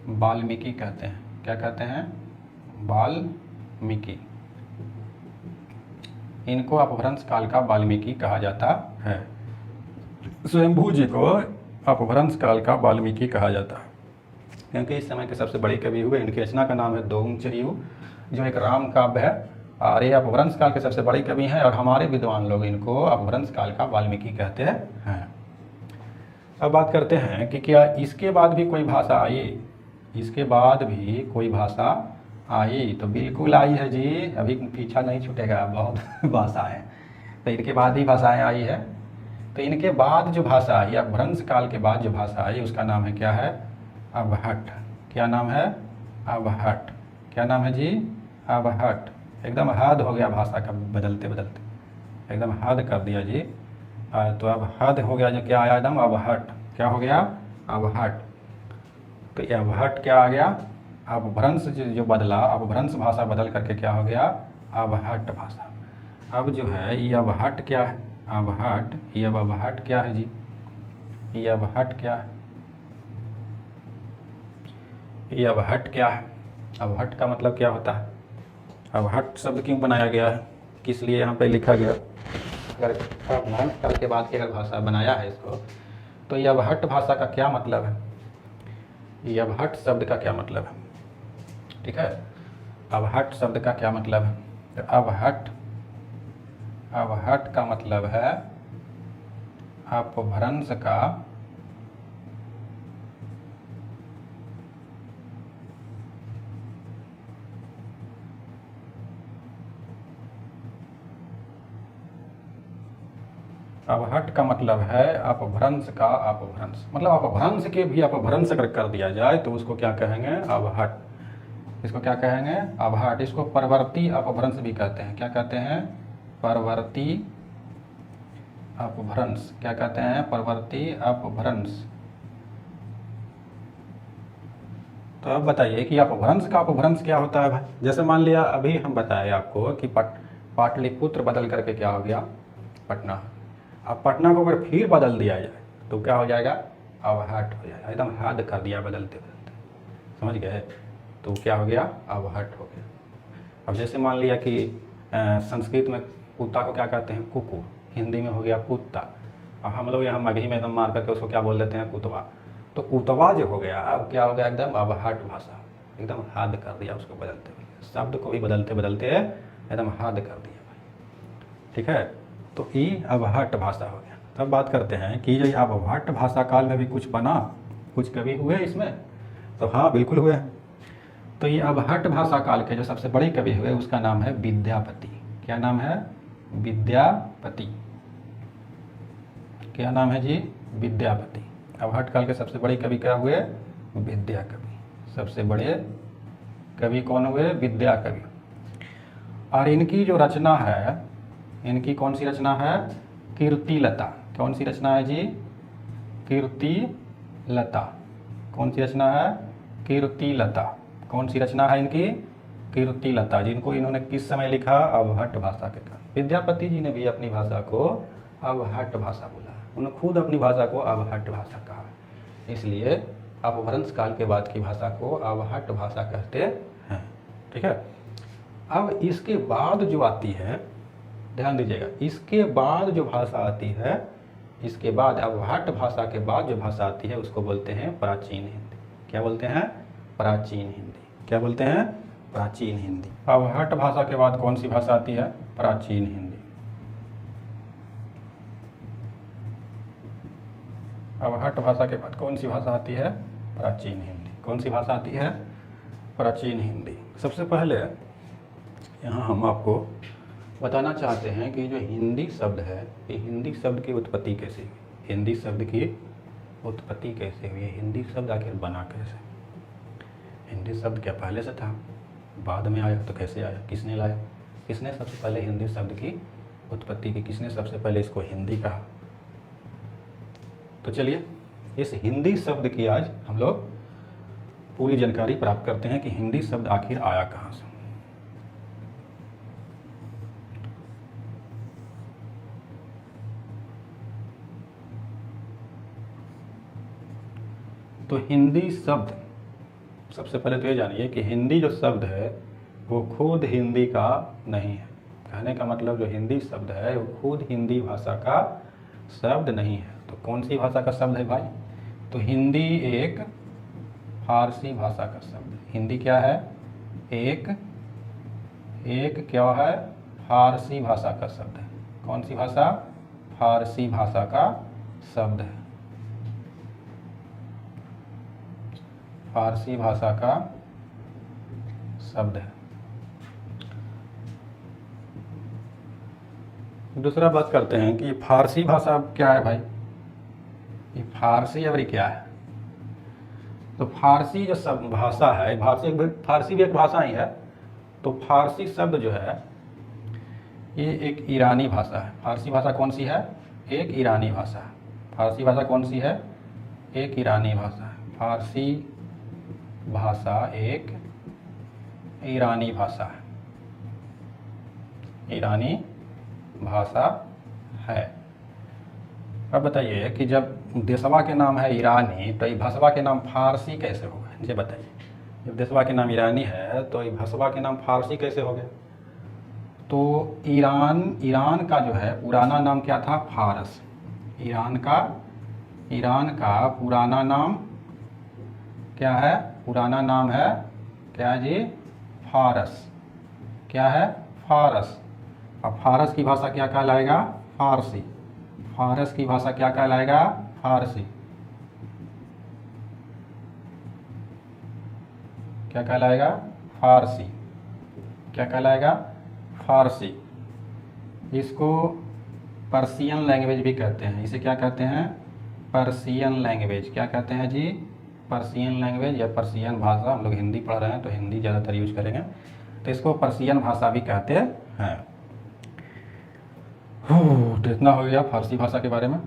S1: वाल्मीकि कहते हैं। क्या कहते हैं, वाल्मीकि। इनको अपभ्रंश काल का वाल्मीकि कहा जाता है। स्वयंभू जी को अपभ्रंश काल का वाल्मीकि कहा जाता है क्योंकि इस समय के सबसे बड़े कवि हुए। इनकी रचना का नाम है दोउम चरियु, जो एक राम काव्य है। और ये अपभ्रंश काल के सबसे बड़े कवि हैं और हमारे विद्वान लोग इनको अपभ्रंश काल का वाल्मीकि कहते हैं। अब बात करते हैं कि क्या इसके बाद भी कोई भाषा आई इसके बाद भी कोई भाषा आई तो बिल्कुल आई है जी, अभी पीछा नहीं छूटेगा, बहुत भाषा है। तो इनके बाद ही भाषाएं आई है। तो इनके बाद जो भाषा आई, अपभ्रंश काल के बाद जो भाषा आई उसका नाम है क्या है? अबहट। क्या नाम है? अबहट। क्या नाम है जी? अबहट। एकदम हद हो गया भाषा का, बदलते बदलते एकदम हद कर दिया जी। तो अब हद हो गया जो क्या आया एकदम अबहट। क्या हो गया? अबहट। तो ये अबहट क्या आ गया? अपभ्रंश जो बदला, अपभ्रंश भाषा बदल करके क्या हो गया? अबहट भाषा। अब जो है ये अबहट क्या है? अबहट, ये अब अबहट क्या है जी? ये अबहट क्या है? ये अबहट क्या है? अबहट का मतलब क्या होता है? अबहट शब्द क्यों बनाया गया है? किस लिए यहाँ पे लिखा गया? अगर अपभ्रंश काल के बाद की अगर भाषा बनाया है इसको, तो ये अबहट भाषा का क्या मतलब है? ये अबहट शब्द का क्या मतलब है? ठीक है, अबहट शब्द का क्या मतलब है? तो अबहट, अबहट का मतलब है अपभ्रंश का अबहट का मतलब है अपभ्रंश का अपभ्रंश। मतलब अपभ्रंश के भी अपभ्रंश अगर कर दिया जाए तो उसको क्या कहेंगे? अबहट। इसको क्या कहेंगे? अबहट। इसको परवर्ती अपभ्रंश भी कहते हैं। क्या कहते हैं? परवर्ती अपभ्रंश। क्या कहते हैं? परवर्ती अपभ्रंश। तो अब बताइए कि अपभ्रंश का अपभ्रंश क्या होता है भाई? जैसे मान लिया अभी हम बताए आपको कि पाटलिपुत्र बदल करके क्या हो गया? पटना। अब पटना को अगर फिर बदल दिया जाए तो क्या हो जाएगा? अबहट हो जाएगा। एकदम हद कर दिया बदलते बदलते, समझ गए? तो क्या हो गया? अबहट हो गया। अब जैसे मान लिया कि संस्कृत में कुत्ता को क्या कहते हैं? कुकुर। हिंदी में हो गया कुत्ता। अब हम लोग यहाँ मगही में एकदम मार करके उसको क्या बोल देते हैं? कुतवा। तो कुतवा जो हो गया, अब क्या हो गया? एकदम अबहट भाषा। एकदम हद कर दिया उसको बदलते बदलते, शब्द को भी बदलते बदलते एकदम हद कर दिया भाई। ठीक है, तो ये अबहट भाषा हो गया। तब बात करते हैं कि ये अबहट भाषा काल में भी कुछ बना, कुछ कवि हुए इसमें? तो हाँ, बिल्कुल हुए हैं। तो ये अबहट भाषा काल के जो सबसे बड़े कवि हुए उसका नाम है विद्यापति। क्या नाम है? विद्यापति। क्या नाम है जी? विद्यापति। अबहट काल के सबसे बड़े कवि क्या हुए? विद्या कवि। सबसे बड़े कवि कौन हुए? विद्या कवि। और इनकी जो रचना है, इनकी कौन सी रचना है? कीर्तिलता। कौन सी रचना है जी? कीर्तिलता। कौन सी रचना है? कीर्तिलता। कौन सी रचना है इनकी? कीर्तिलता। जिनको इन्होंने किस समय लिखा? अबहट भाषा के कारण। विद्यापति जी ने भी अपनी भाषा को अबहट भाषा बोला। उन्होंने खुद अपनी भाषा को अबहट भाषा कहा। इसलिए अपभ्रंश काल के बाद की भाषा को अबहट भाषा कहते हैं। ठीक है, अब इसके बाद जो आती है, ध्यान दीजिएगा, इसके बाद जो भाषा आती है, इसके बाद अबहट भाषा के बाद जो भाषा आती है उसको बोलते हैं प्राचीन हिंदी। क्या बोलते हैं? प्राचीन हिंदी। क्या बोलते हैं? प्राचीन हिंदी। अबहट भाषा के बाद कौन सी भाषा आती है? प्राचीन हिंदी। अबहट भाषा के बाद कौन सी भाषा आती है? प्राचीन हिंदी। कौन सी भाषा आती है? प्राचीन हिंदी। सबसे पहले यहाँ हम आपको बताना चाहते हैं कि जो हिंदी शब्द है, ये हिंदी शब्द की उत्पत्ति कैसे हुई? हिंदी शब्द की उत्पत्ति कैसे हुई? हिंदी शब्द आखिर बना कैसे? हिंदी शब्द क्या पहले से था, बाद में आया? तो कैसे आया? किसने लाया? किसने सबसे पहले हिंदी शब्द की उत्पत्ति की? किसने सबसे पहले इसको हिंदी कहा? तो चलिए इस हिंदी शब्द की आज हम लोग पूरी जानकारी प्राप्त करते हैं कि हिंदी शब्द आखिर आया कहाँ से। तो हिंदी शब्द, सबसे पहले तो ये जानिए कि हिंदी जो शब्द है वो खुद हिंदी का नहीं है। कहने का मतलब जो हिंदी शब्द है वो खुद हिंदी भाषा का शब्द नहीं है। तो कौन सी भाषा का शब्द है भाई? तो हिंदी एक फारसी भाषा का शब्द है। हिंदी क्या है? एक क्या है? फारसी भाषा का शब्द है। कौन सी भाषा? फारसी भाषा का शब्द है। फारसी भाषा का शब्द है। दूसरा बात करते हैं कि फारसी भाषा क्या है भाई, ये फारसी और ये क्या है। तो फारसी जो सब भाषा है, फारसी भी एक भाषा ही है। तो फारसी शब्द जो है ये एक ईरानी भाषा है। फारसी भाषा कौन सी है, एक ईरानी भाषा है। फारसी भाषा कौन सी है, एक ईरानी भाषा है। फारसी भाषा एक ईरानी भाषा है, ईरानी भाषा है। अब बताइए कि जब देशवा के नाम है ईरानी तो ये भाषा के नाम फारसी कैसे हो गए, ये बताइए। जब देशवा के नाम ईरानी है तो ये भाषा के नाम फारसी कैसे हो गए। तो ईरान का जो है पुराना नाम क्या था, फारस। ईरान का पुराना नाम क्या है, पुराना नाम है क्या जी, फारस। क्या है, फारस। अब फारस की भाषा क्या कहलाएगा, फारसी। फारस की भाषा क्या कहलाएगा, फारसी। क्या कहलाएगा, फारसी। क्या कहलाएगा, फारसी। इसको पर्शियन लैंग्वेज भी कहते हैं। इसे क्या कहते हैं, पर्शियन लैंग्वेज। क्या कहते हैं जी, पर्शियन लैंग्वेज या पर्शियन भाषा। हम लोग हिंदी पढ़ रहे हैं तो हिंदी ज़्यादातर यूज करेंगे, तो इसको पर्शियन भाषा भी कहते हैं। तो इतना हो गया फारसी भाषा के बारे में।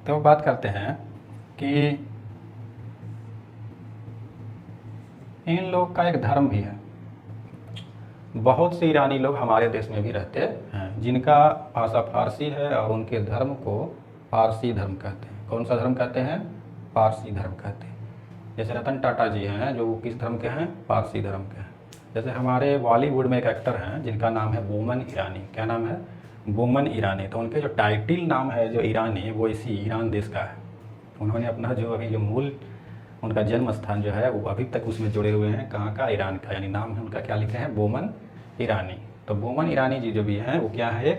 S1: तो बात करते हैं कि इन लोग का एक धर्म भी है। बहुत से ईरानी लोग हमारे देश में भी रहते हैं जिनका भाषा फारसी है और उनके धर्म को पारसी धर्म कहते हैं। कौन सा धर्म कहते हैं, पारसी धर्म कहते हैं। जैसे रतन टाटा जी हैं जो किस धर्म के हैं, पारसी धर्म के हैं। जैसे हमारे बॉलीवुड में एक एक्टर हैं जिनका नाम है बोमन ईरानी। क्या नाम है, बोमन ईरानी। तो उनके जो टाइटल नाम है जो ईरानी, वो इसी ईरान देश का है। उन्होंने अपना जो अभी जो मूल उनका जन्म स्थान जो है वो अभी तक उसमें जुड़े हुए हैं, कहाँ का, ईरान का। यानी नाम है उनका क्या लिखे हैं, बोमन ईरानी। तो बोमन ईरानी जी जो भी हैं वो क्या है,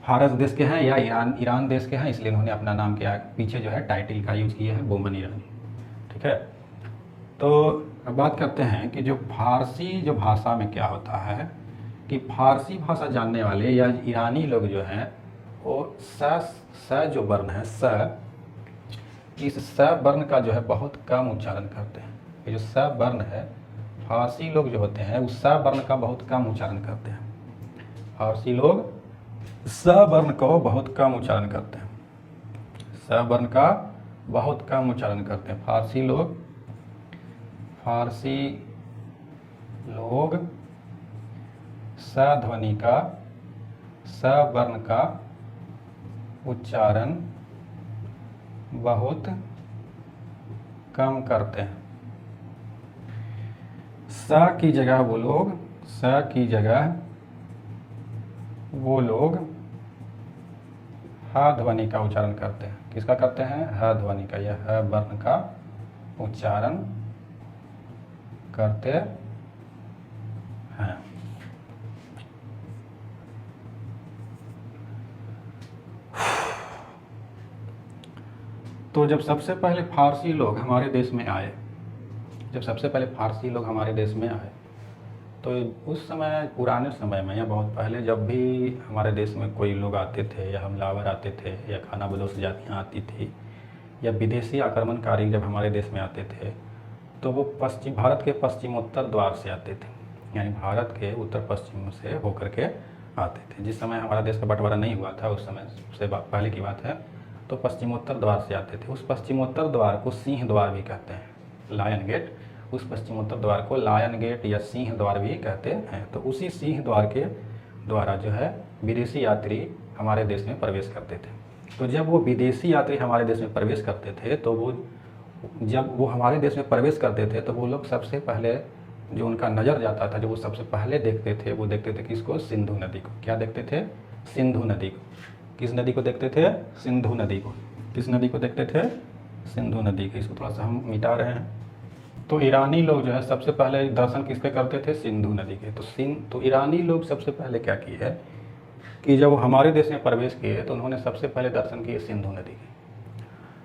S1: फारस देश के हैं या ईरान देश के हैं, इसलिए उन्होंने अपना नाम क्या पीछे जो है टाइटल का यूज़ किया है, बोमन ईरानी। ठीक है। तो अब बात करते हैं कि जो फारसी जो भाषा में क्या होता है कि फारसी भाषा जानने वाले या ईरानी लोग जो हैं वो स जो वर्ण है, इस स वर्ण का जो है बहुत कम उच्चारण करते हैं। ये जो स वर्ण है, फारसी लोग जो होते हैं उस स वर्ण का बहुत कम उच्चारण करते हैं। फारसी लोग स वर्ण को बहुत कम उच्चारण करते हैं, स वर्ण का बहुत कम उच्चारण करते हैं। फारसी लोग स ध्वनि का, स वर्ण का उच्चारण बहुत कम करते हैं। स की जगह वो लोग ह ध्वनि का उच्चारण करते हैं। किसका करते हैं, ह ध्वनि का, यह ह वर्ण का उच्चारण करते हैं। तो जब सबसे पहले फारसी लोग हमारे देश में आए, तो उस समय, पुराने समय में या बहुत पहले, जब भी हमारे देश में कोई लोग आते थे या हमलावर आते थे या खाना बदोश जातियाँ आती थी या विदेशी आक्रमणकारी जब हमारे देश में आते थे, तो वो भारत के पश्चिमोत्तर द्वार से आते थे। यानी भारत के उत्तर पश्चिम से होकर के आते थे। जिस समय हमारा देश का बंटवारा नहीं हुआ था, उस समय से पहले की बात है, तो पश्चिमोत्तर द्वार से आते थे। उस पश्चिमोत्तर द्वार को सिंह द्वार भी कहते हैं, लायन गेट। उस पश्चिमोत्तर द्वार को लायन गेट या सिंह द्वार भी कहते हैं। तो उसी सिंह द्वार के द्वारा जो है विदेशी यात्री हमारे देश में प्रवेश करते थे। तो जब वो विदेशी यात्री हमारे देश में प्रवेश करते थे, तो जब वो हमारे देश में प्रवेश करते थे, तो वो लोग सबसे पहले जो उनका नज़र जाता था, जो वो सबसे पहले देखते थे, वो देखते थे किसको, सिंधु नदी को। क्या देखते थे, सिंधु नदी को। किस नदी को देखते थे, सिंधु नदी को। किस नदी को देखते थे, सिंधु नदी को। इसको थोड़ा सा हम मिटा रहे हैं। तो ईरानी लोग जो है सबसे पहले दर्शन किस पे करते थे, सिंधु नदी के। तो ईरानी लोग सबसे पहले क्या किए है कि जब हमारे देश में प्रवेश किए तो उन्होंने सबसे पहले दर्शन किए सिंधु नदी के।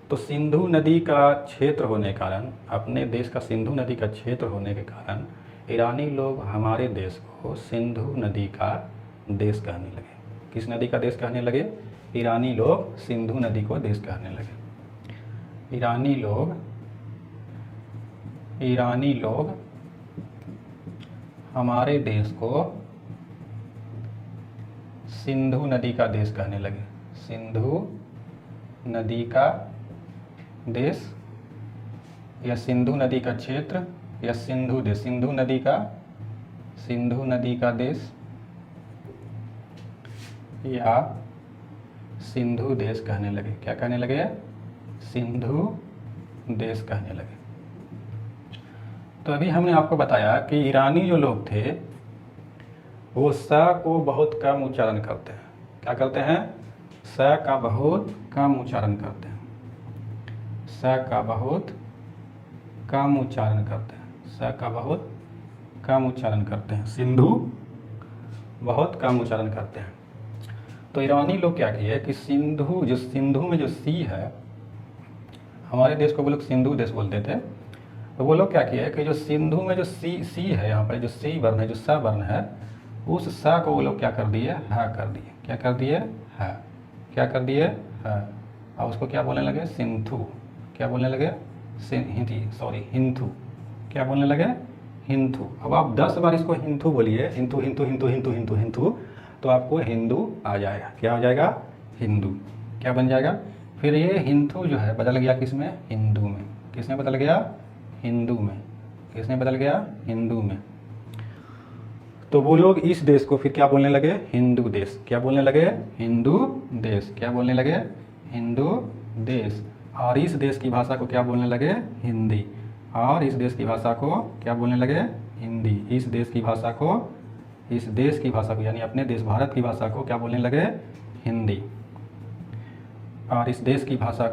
S1: तो सिंधु नदी का क्षेत्र होने के कारण, अपने देश का सिंधु नदी का क्षेत्र होने के कारण ईरानी लोग हमारे देश को सिंधु नदी का देश कहने लगे। किस नदी का देश कहने लगे? ईरानी लोग सिंधु नदी को देश कहने लगे। ईरानी लोग हमारे देश को सिंधु नदी का देश कहने लगे। सिंधु नदी का देश या सिंधु नदी का क्षेत्र या सिंधु देश, सिंधु नदी का देश या सिंधु देश कहने लगे। क्या कहने लगे? सिंधु देश कहने लगे। तो अभी हमने आपको बताया कि ईरानी जो लोग थे वो स को बहुत कम उच्चारण करते हैं। क्या करते हैं? स का बहुत कम उच्चारण करते हैं। स का बहुत कम उच्चारण करते हैं। स का बहुत कम उच्चारण करते हैं। सिंधु बहुत कम उच्चारण करते हैं। तो ईरानी लोग क्या किए कि सिंधु में जो सी है, हमारे देश को वो लोग सिंधु देश बोलते थे, तो वो लोग क्या किए कि जो सिंधु में जो सी है, यहाँ पर जो सी वर्ण है, जो स वर्ण है, उस स को वो लोग क्या कर दिए? ह कर दिए। क्या कर दिए? ह। क्या कर दिए? ह। और उसको क्या बोलने लगे? सिंधु। क्या बोलने लगे? हिंदू। क्या बोलने लगे? हिंदू। अब आप 10 बार इसको हिंदू बोलिए, हिंदू हिंदू हिंदू हिंदू हिंदू हिंदू, तो आपको हिंदू आ जाएगा। क्या हो जाएगा? हिंदू। क्या बन जाएगा? फिर ये हिंदू जो है बदल गया किस में? हिंदू में। किस में बदल गया? हिंदू में। किस में बदल गया? हिंदू में। तो वो लोग इस देश को फिर क्या बोलने लगे? हिंदू देश। क्या बोलने लगे? हिंदू देश। क्या बोलने लगे? हिंदू देश। और इस देश की भाषा को क्या बोलने लगे? हिंदी। और इस देश की भाषा को क्या बोलने लगे? हिंदी। इस देश की भाषा को यानी अपने देश भारत की भाषा को क्या बोलने लगे? हिंदी। और इस देश की भाषा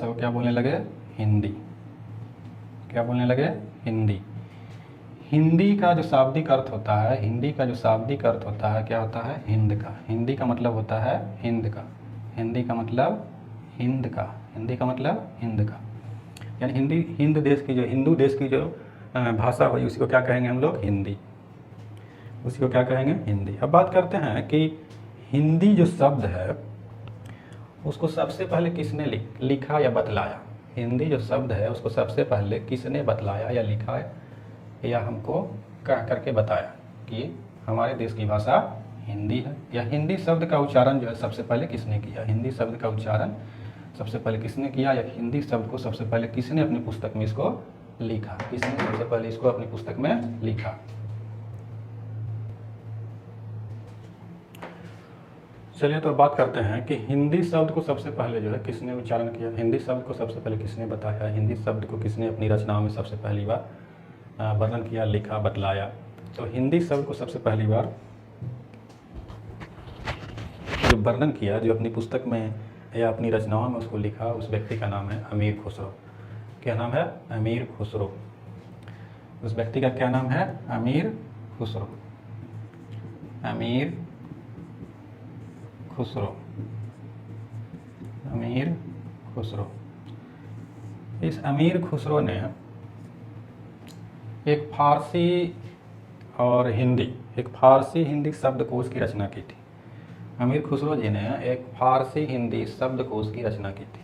S1: को क्या बोलने लगे? हिंदी। क्या बोलने लगे? हिंदी। हिंदी का जो शाब्दिक अर्थ होता है, क्या होता है? हिंद का। हिंदी का मतलब होता है हिंद का। हिंदी का मतलब हिंद का। हिंदी का मतलब हिंद का। यानी हिंदू देश की जो भाषा हुई उसी को क्या कहेंगे हम लोग? हिंदी। उसी को क्या कहेंगे? हिंदी। अब बात करते हैं कि हिंदी जो शब्द है उसको सबसे पहले किसने लिखा या बतलाया? हिंदी जो शब्द है उसको सबसे पहले किसने बतलाया या लिखा या हमको कह करके बताया कि हमारे देश की भाषा हिंदी है? या हिंदी शब्द का उच्चारण जो है सबसे पहले किसने किया? हिंदी शब्द का उच्चारण सबसे पहले किसने किया या हिंदी शब्द को सबसे पहले किसने अपनी पुस्तक में इसको लिखा? किसने सबसे पहले इसको अपनी पुस्तक में लिखा? चलिए तो बात करते हैं कि हिंदी शब्द को सबसे पहले जो है किसने उच्चारण किया? हिंदी शब्द को सबसे पहले किसने बताया? हिंदी शब्द को किसने अपनी रचनाओं में सबसे पहली बार वर्णन किया, लिखा, बतलाया? तो हिंदी शब्द को सबसे पहली बार जो वर्णन किया, जो अपनी पुस्तक में या अपनी रचनाओं में उसको लिखा, उस व्यक्ति का नाम है अमीर खुसरो। क्या नाम है? अमीर खुसरो। उस व्यक्ति का क्या नाम है? अमीर खुसरो। अमीर खुसरो। अमीर खुसरो। इस अमीर खुसरो ने एक फारसी हिंदी शब्दकोश की रचना की थी। अमीर खुसरो जी ने एक फारसी हिंदी शब्दकोश की रचना की थी।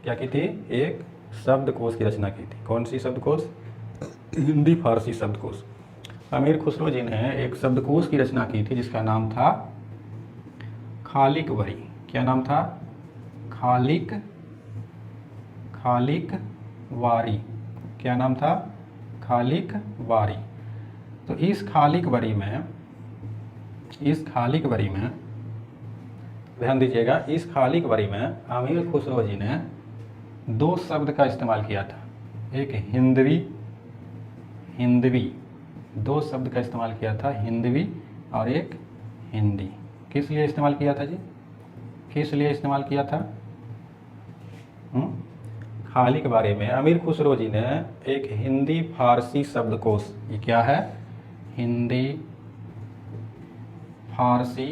S1: क्या की थी? एक शब्दकोश की रचना की थी। कौन सी शब्दकोश? हिंदी फारसी शब्दकोश। अमीर खुसरो जी ने एक शब्दकोश की रचना की थी जिसका नाम था खालिक वरी। क्या नाम था? खालिक वारी। क्या नाम था? खालिक वारी। तो इस खालिक वरी में ध्यान दीजिएगा, इस खालिक वरी में अमीर खुसरो जी ने 2 शब्द का इस्तेमाल किया था। एक हिंदवी। 2 शब्द का इस्तेमाल किया था, हिंदवी और एक हिंदी। किस लिए इस्तेमाल किया था जी? किस लिए इस्तेमाल किया था? खालिक बारे में अमीर खुसरो जी ने एक हिंदी फारसी शब्दकोश, ये क्या है? हिंदी फारसी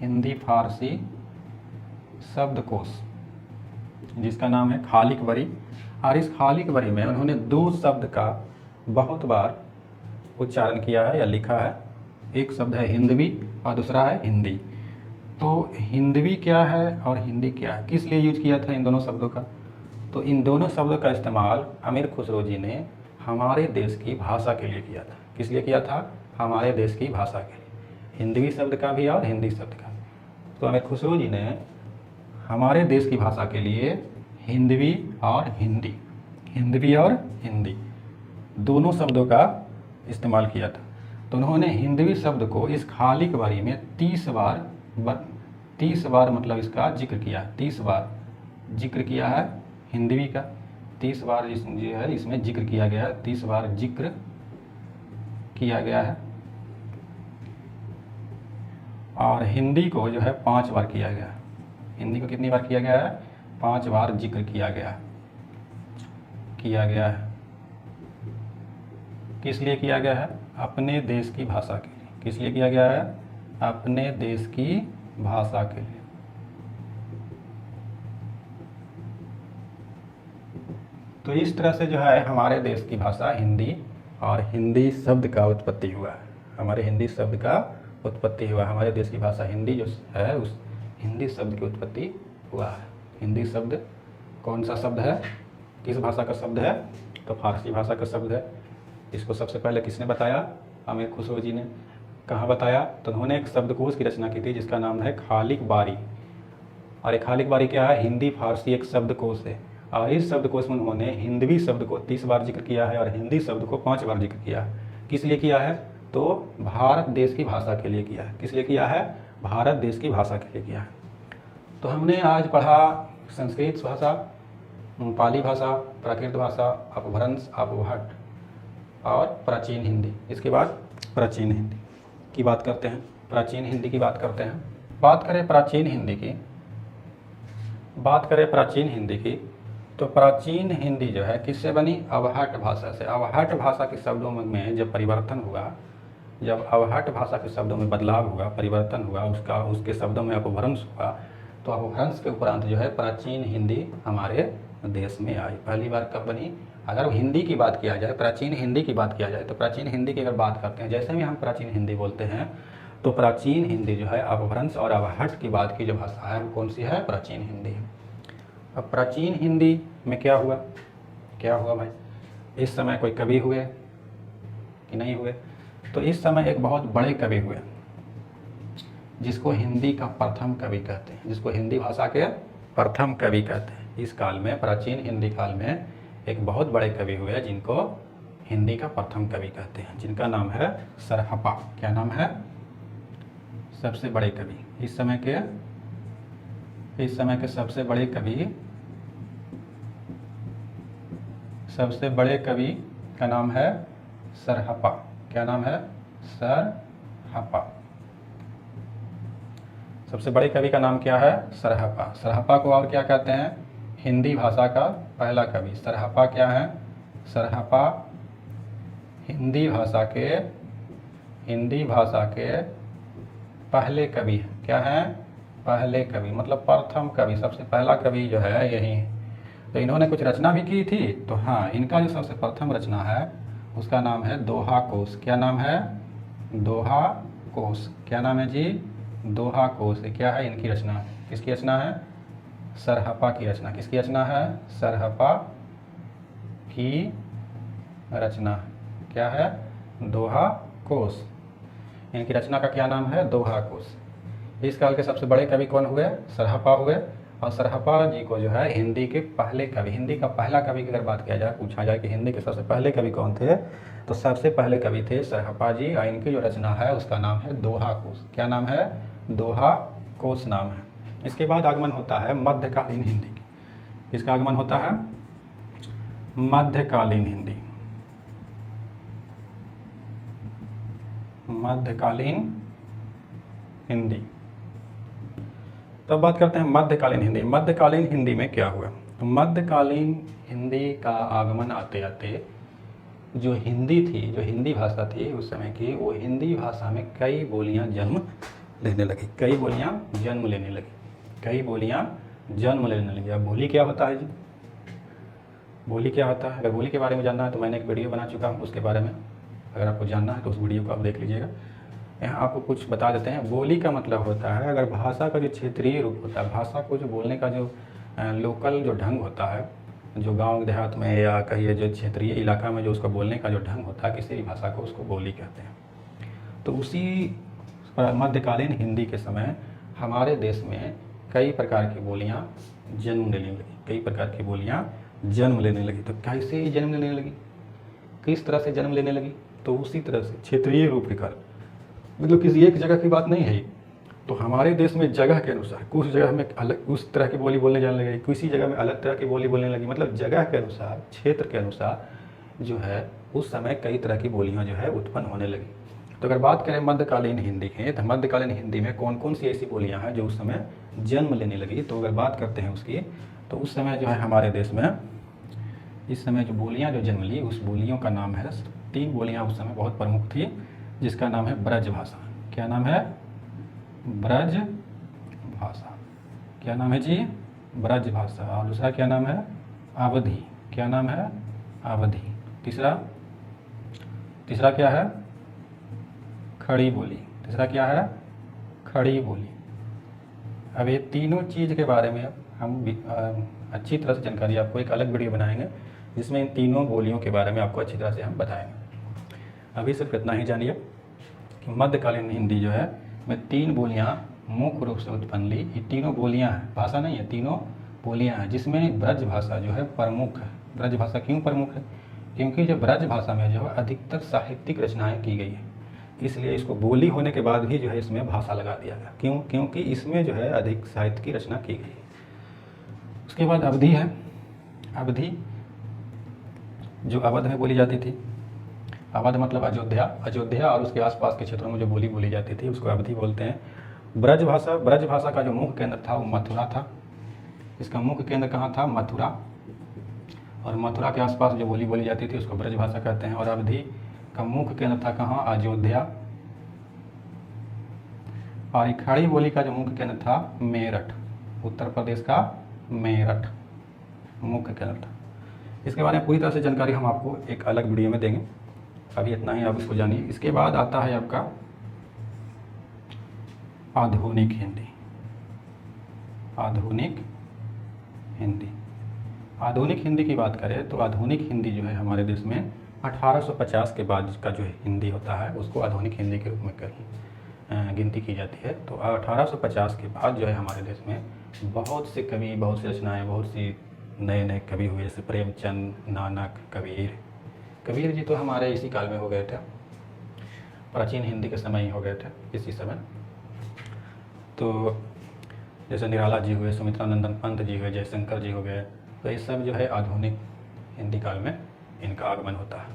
S1: हिंदी फारसी शब्दकोश, जिसका नाम है खालिक बरी। और इस खालिक बरी में उन्होंने दो शब्द का बहुत बार उच्चारण किया है या लिखा है। एक शब्द है हिंदवी और दूसरा है हिंदी। तो हिंदवी क्या है और हिंदी क्या है, किस लिए यूज किया था इन दोनों शब्दों का? तो इन दोनों शब्दों का इस्तेमाल अमीर खुसरो जी ने हमारे देश की भाषा के लिए किया था। किस लिए किया था? हमारे देश की भाषा के लिए, हिंदवी शब्द का भी और हिंदी शब्द का। तो अमीर खुसरो जी ने हमारे देश की भाषा के लिए हिंदवी और हिंदी, हिंदवी और हिंदी दोनों शब्दों का इस्तेमाल किया था। तो उन्होंने हिंदवी शब्द को इस खालिक बारी में 30 बार मतलब इसका जिक्र किया, 30 बार जिक्र किया है हिंदवी का, 30 बार जो है इसमें जिक्र किया गया है, 30 बार जिक्र किया गया है। और हिंदी को जो है 5 बार किया गया है। हिंदी को कितनी बार किया गया है? 5 बार जिक्र किया गया है। किस लिए किया गया है? अपने देश की भाषा के लिए। किस लिए किया गया है? अपने देश की भाषा के लिए। तो इस तरह से जो है हमारे देश की भाषा हिंदी और हिंदी शब्द का उत्पत्ति हुआ है। हमारे हिंदी शब्द का उत्पत्ति हुआ, हमारे देश की भाषा हिंदी जो है उस हिंदी शब्द की उत्पत्ति हुआ है। हिंदी शब्द कौन सा शब्द है, किस भाषा का शब्द है? तो फारसी भाषा का शब्द है। इसको सबसे पहले किसने बताया? अमीर खुसरो जी ने। कहाँ बताया? तो उन्होंने एक शब्दकोश की रचना की थी जिसका नाम है खालिक बारी। और एक खालिक बारी क्या है? हिंदी फारसी एक शब्दकोश है। और इस शब्दकोश में उन्होंने हिंदवी शब्द को 30 बार जिक्र किया है और हिंदी शब्द को 5 बार जिक्र किया है। किस लिए किया है? तो भारत देश की भाषा के लिए किया है। किस लिए किया है? भारत देश की भाषा के लिए किया है। तो हमने आज पढ़ा संस्कृत भाषा, पाली भाषा, प्राकृत भाषा, अपभ्रंश, अपभट्ट और प्राचीन हिंदी। इसके बाद प्राचीन हिंदी की बात करते हैं। प्राचीन हिंदी की बात करते हैं। बात करें प्राचीन हिंदी की, तो प्राचीन हिंदी जो है किससे बनी? अवहट्ट भाषा से। अवहट्ट भाषा के शब्दों में जब परिवर्तन हुआ, जब अवहट्ट भाषा के शब्दों में बदलाव हुआ, परिवर्तन हुआ, उसके शब्दों में अपभ्रंश हुआ, तो अपभ्रंश के उपरांत जो है प्राचीन हिंदी हमारे देश में आई। पहली बार कब बनी? अगर हिंदी की बात किया जाए, प्राचीन हिंदी की बात किया जाए, तो प्राचीन हिंदी की अगर बात करते हैं, जैसे भी हम प्राचीन हिंदी बोलते हैं, तो प्राचीन हिंदी जो है अपभ्रंश और अवहट्ट की बात की जो भाषा है वो कौन सी है? प्राचीन हिंदी है। अब प्राचीन हिंदी में क्या हुआ भाई? इस समय कोई कवि हुए कि नहीं हुए? तो इस समय एक बहुत बड़े कवि हुए जिसको हिंदी का प्रथम कवि कहते हैं, जिसको हिंदी भाषा के प्रथम कवि कहते हैं। इस काल में, प्राचीन हिंदी काल में एक बहुत बड़े कवि हुए जिनको हिंदी का प्रथम कवि कहते हैं, जिनका नाम है सरहपा। क्या नाम है? सबसे बड़े कवि इस समय के सबसे बड़े कवि का नाम है सरहपा। क्या नाम है? सरहपा। सबसे बड़े कवि का नाम क्या है? सरहपा। सरहपा को और क्या कहते हैं? हिंदी भाषा का पहला कवि। सरहपा क्या है? सरहपा हिंदी भाषा के पहले कवि हैं। क्या है? पहले कवि, मतलब प्रथम कवि, सबसे पहला कवि जो है यही है। तो इन्होंने कुछ रचना भी की थी। तो हाँ, इनका जो सबसे प्रथम रचना है उसका नाम है दोहा कोश। क्या नाम है? दोहा कोश। क्या नाम है जी? दोहा कोश। क्या है इनकी रचना? किसकी रचना है? सरहपा की रचना। किसकी रचना है? सरहपा की रचना। क्या है? दोहा कोश। इनकी रचना का क्या नाम है? दोहा कोश। इस काल के सबसे बड़े कवि कौन हुए? सरहपा हुए। और सरहपा जी को जो है हिंदी के पहले कवि, हिंदी का पहला कवि की अगर बात किया जाए, पूछा जाए कि हिंदी के सबसे पहले कवि कौन थे, तो सबसे पहले कवि थे सरहपा जी। और इनकी जो रचना है उसका नाम है दोहा कोश। क्या नाम है? दोहा कोश नाम है। इसके बाद आगमन होता है मध्यकालीन हिंदी की। इसका आगमन होता है मध्यकालीन हिंदी। मध्यकालीन हिंदी। तब बात करते हैं मध्यकालीन हिंदी। मध्यकालीन हिंदी में क्या हुआ? तो मध्यकालीन हिंदी का आगमन आते आते जो हिंदी थी, जो हिंदी भाषा थी उस समय की, वो हिंदी भाषा में कई बोलियां जन्म लेने लगी, कई बोलियाँ जन्म लेने लगी, कई बोलियाँ जन्म लेने लगी। अब बोली क्या होता है जी? बोली क्या होता है? अगर बोली के बारे में जानना है तो मैंने एक वीडियो बना चुका हूँ उसके बारे में, अगर आपको जानना है तो उस वीडियो को आप देख लीजिएगा। यहाँ आपको कुछ बता देते हैं। बोली का मतलब होता है अगर भाषा का जो क्षेत्रीय रूप होता है, भाषा को जो बोलने का जो लोकल जो ढंग होता है, जो गांव देहात में या कहिए जो क्षेत्रीय इलाका में जो उसका बोलने का जो ढंग होता है, किसी भी भाषा को उसको बोली कहते हैं। तो उसी मध्यकालीन हिंदी के समय हमारे देश में कई प्रकार की बोलियाँ जन्म लेने लगी, कई प्रकार की बोलियाँ जन्म लेने लगी। तो कैसे जन्म लेने लगी, किस तरह से जन्म लेने लगी? तो उसी तरह से क्षेत्रीय रूप के कारण, मतलब किसी एक जगह की बात नहीं है। तो हमारे देश में जगह के अनुसार कुछ जगह में अलग उस तरह की बोली बोलने जाने लगी, किसी जगह में अलग तरह की बोली बोलने लगी। मतलब जगह के अनुसार, क्षेत्र के अनुसार जो है उस समय कई तरह की बोलियाँ जो है उत्पन्न होने लगी। तो अगर बात करें मध्यकालीन हिंदी की, तो मध्यकालीन हिंदी में कौन कौन सी ऐसी बोलियाँ हैं जो उस समय जन्म लेने लगी? तो अगर बात करते हैं उसकी, तो उस समय जो है हमारे देश में इस समय जो बोलियाँ जो जन्म ली, उस बोलियों का नाम है, 3 बोलियाँ उस समय बहुत प्रमुख थी, जिसका नाम है ब्रज भाषा। क्या नाम है? ब्रज भाषा। क्या नाम है जी? ब्रज भाषा। और दूसरा क्या नाम है? अवधी। क्या नाम है? अवधी। तीसरा क्या है? खड़ी बोली। तीसरा क्या है? खड़ी बोली। अब ये तीनों चीज़ के बारे में हम अच्छी तरह से जानकारी, आपको एक अलग वीडियो बनाएंगे जिसमें इन तीनों बोलियों के बारे में आपको अच्छी तरह से हम बताएंगे। अभी सिर्फ इतना ही जानिए कि मध्यकालीन हिंदी जो है में 3 बोलियाँ मुख्य रूप से उत्पन्न ली। ये तीनों बोलियाँ हैं, भाषा नहीं है, तीनों बोलियाँ हैं, जिसमें ब्रज भाषा जो है प्रमुख है। ब्रज भाषा क्यों प्रमुख है? क्योंकि जो ब्रज भाषा में जो है अधिकतर साहित्यिक रचनाएँ की गई है, इसलिए इसको बोली होने के बाद भी जो है इसमें भाषा लगा दिया गया। क्यों? क्योंकि इसमें जो है अधिक साहित्य की रचना की गई है। उसके बाद अवधी है। अवधी जो अवध में बोली जाती थी, अवध मतलब अयोध्या, अयोध्या और उसके आसपास के क्षेत्रों में जो बोली बोली जाती थी उसको अवधी बोलते हैं। ब्रज भाषा का जो मुख्य केंद्र था वो मथुरा था। इसका मुख्य केंद्र कहाँ था? मथुरा। और मथुरा के आसपास जो बोली बोली जाती थी उसको ब्रज भाषा कहते हैं। और अवधी का मुख्य केंद्र था कहाँ? अयोध्या। और खड़ी बोली का जो मुख्य केंद्र था मेरठ, उत्तर प्रदेश का मेरठ मुख्य केंद्र था। इसके बारे में पूरी तरह से जानकारी हम आपको एक अलग वीडियो में देंगे, अभी इतना ही आप इसको जानिए। इसके बाद आता है आपका आधुनिक हिंदी। आधुनिक हिंदी, आधुनिक हिंदी की बात करें तो आधुनिक हिंदी जो है हमारे देश में 1850 के बाद का जो हिंदी होता है उसको आधुनिक हिंदी के रूप में गिनती की जाती है। तो 1850 के बाद जो है हमारे देश में बहुत से कवि, बहुत सी रचनाएँ, बहुत सी नए नए कवि हुए, जैसे प्रेमचंद, नानक, कबीर जी तो हमारे इसी काल में हो गए थे, प्राचीन हिंदी के समय ही हो गए थे इसी समय। तो जैसे निराला जी हुए, सुमित्रानंदन पंत जी हुए, जयशंकर जी हो गए, तो ये सब जो है आधुनिक हिंदी काल में इनका आगमन होता है।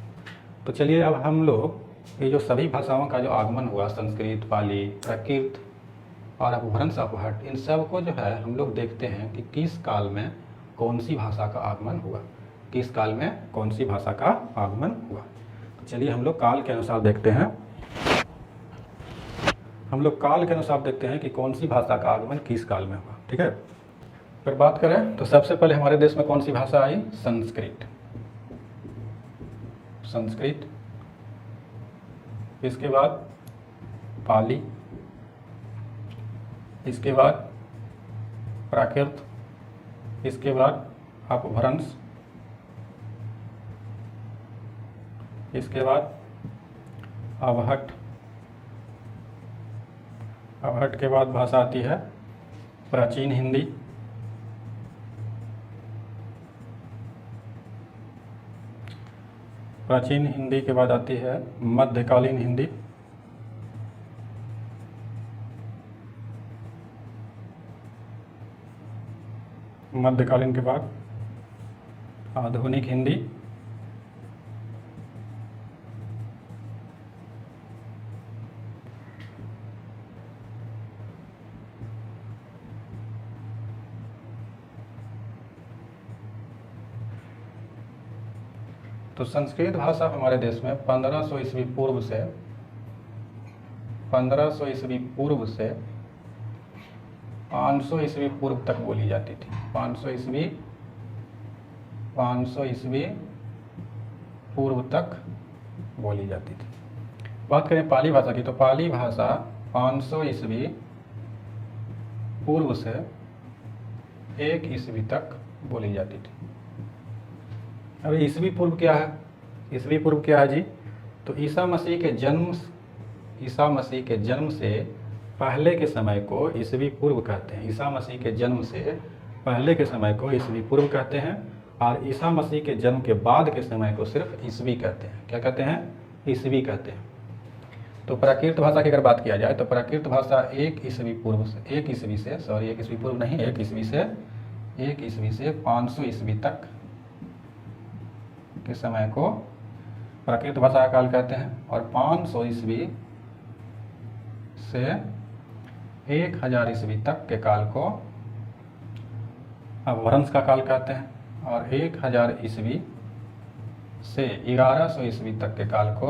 S1: तो चलिए अब हम लोग ये जो सभी भाषाओं का जो आगमन हुआ, संस्कृत, पाली, प्राकृत और अपभ्रंश, अपहट, इन सब को जो है हम लोग देखते हैं कि किस काल में कौन सी भाषा का आगमन हुआ, किस काल में कौन सी भाषा का आगमन हुआ। तो चलिए हम लोग काल के अनुसार देखते हैं, हम लोग काल के अनुसार देखते हैं कि कौन सी भाषा का आगमन किस काल में हुआ। ठीक है, फिर बात करें तो सबसे पहले हमारे देश में कौन सी भाषा आई? संस्कृत। संस्कृत, इसके बाद पाली, इसके बाद प्राकृत, इसके बाद अपभ्रंश, इसके बाद अवहट, अवहट के बाद भाषा आती है प्राचीन हिंदी, प्राचीन हिंदी के बाद आती है मध्यकालीन हिंदी, मध्यकालीन के बाद आधुनिक हिंदी, तो संस्कृत भाषा हमारे देश में 1500 ईस्वी पूर्व से 1500 ईस्वी पूर्व से 500 ईस्वी पूर्व तक बोली जाती थी। 500 ईस्वी पूर्व तक बोली जाती थी। बात करें पाली भाषा की, तो पाली भाषा 500 ईस्वी पूर्व से 1 ईस्वी तक बोली जाती थी। अब ईस्वी पूर्व क्या है? ईस्वी पूर्व क्या है जी? तो ईसा मसीह के जन्म से पहले के समय को ईस्वी पूर्व कहते हैं। ईसा मसीह के जन्म से पहले के समय को ईस्वी पूर्व कहते हैं, और ईसा मसीह के जन्म के बाद के समय को सिर्फ ईस्वी कहते हैं। क्या कहते हैं? ईस्वी कहते हैं। तो प्राकृत भाषा की अगर बात किया जाए तो प्राकृत भाषा 1 ईस्वी पूर्व से 1 ईस्वी से 500 ईस्वी तक के समय को प्राकृत भाषा का काल कहते हैं, और 500 ईस्वी से 1000 ईस्वी तक के काल को अपभ्रंश का काल कहते हैं, और 1000 ईस्वी से 1100 ईस्वी तक के काल को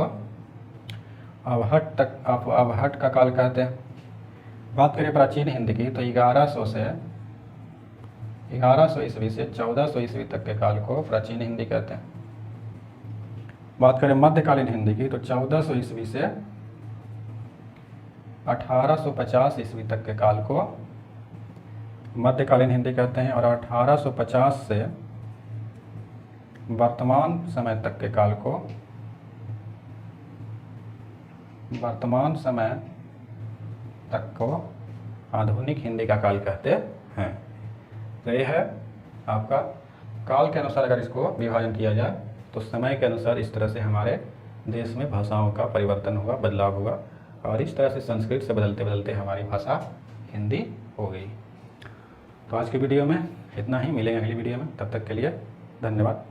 S1: अवहट का काल कहते हैं। बात करें प्राचीन हिंदी की, तो 1100 ईस्वी से 1400 ईस्वी तक के काल को प्राचीन हिंदी कहते हैं। बात करें मध्यकालीन हिंदी की, तो 1400 ईस्वी से 1850 ईस्वी तक के काल को मध्यकालीन हिंदी कहते हैं, और 1850 से वर्तमान समय तक के काल को आधुनिक हिंदी का काल कहते हैं। तो ये है आपका काल के अनुसार अगर इसको विभाजन किया जाए तो समय के अनुसार इस तरह से हमारे देश में भाषाओं का परिवर्तन हुआ, बदलाव हुआ, और इस तरह से संस्कृत से बदलते बदलते हमारी भाषा हिंदी हो गई। तो आज की वीडियो में इतना ही, मिलेंगे अगली वीडियो में, तब तक के लिए धन्यवाद।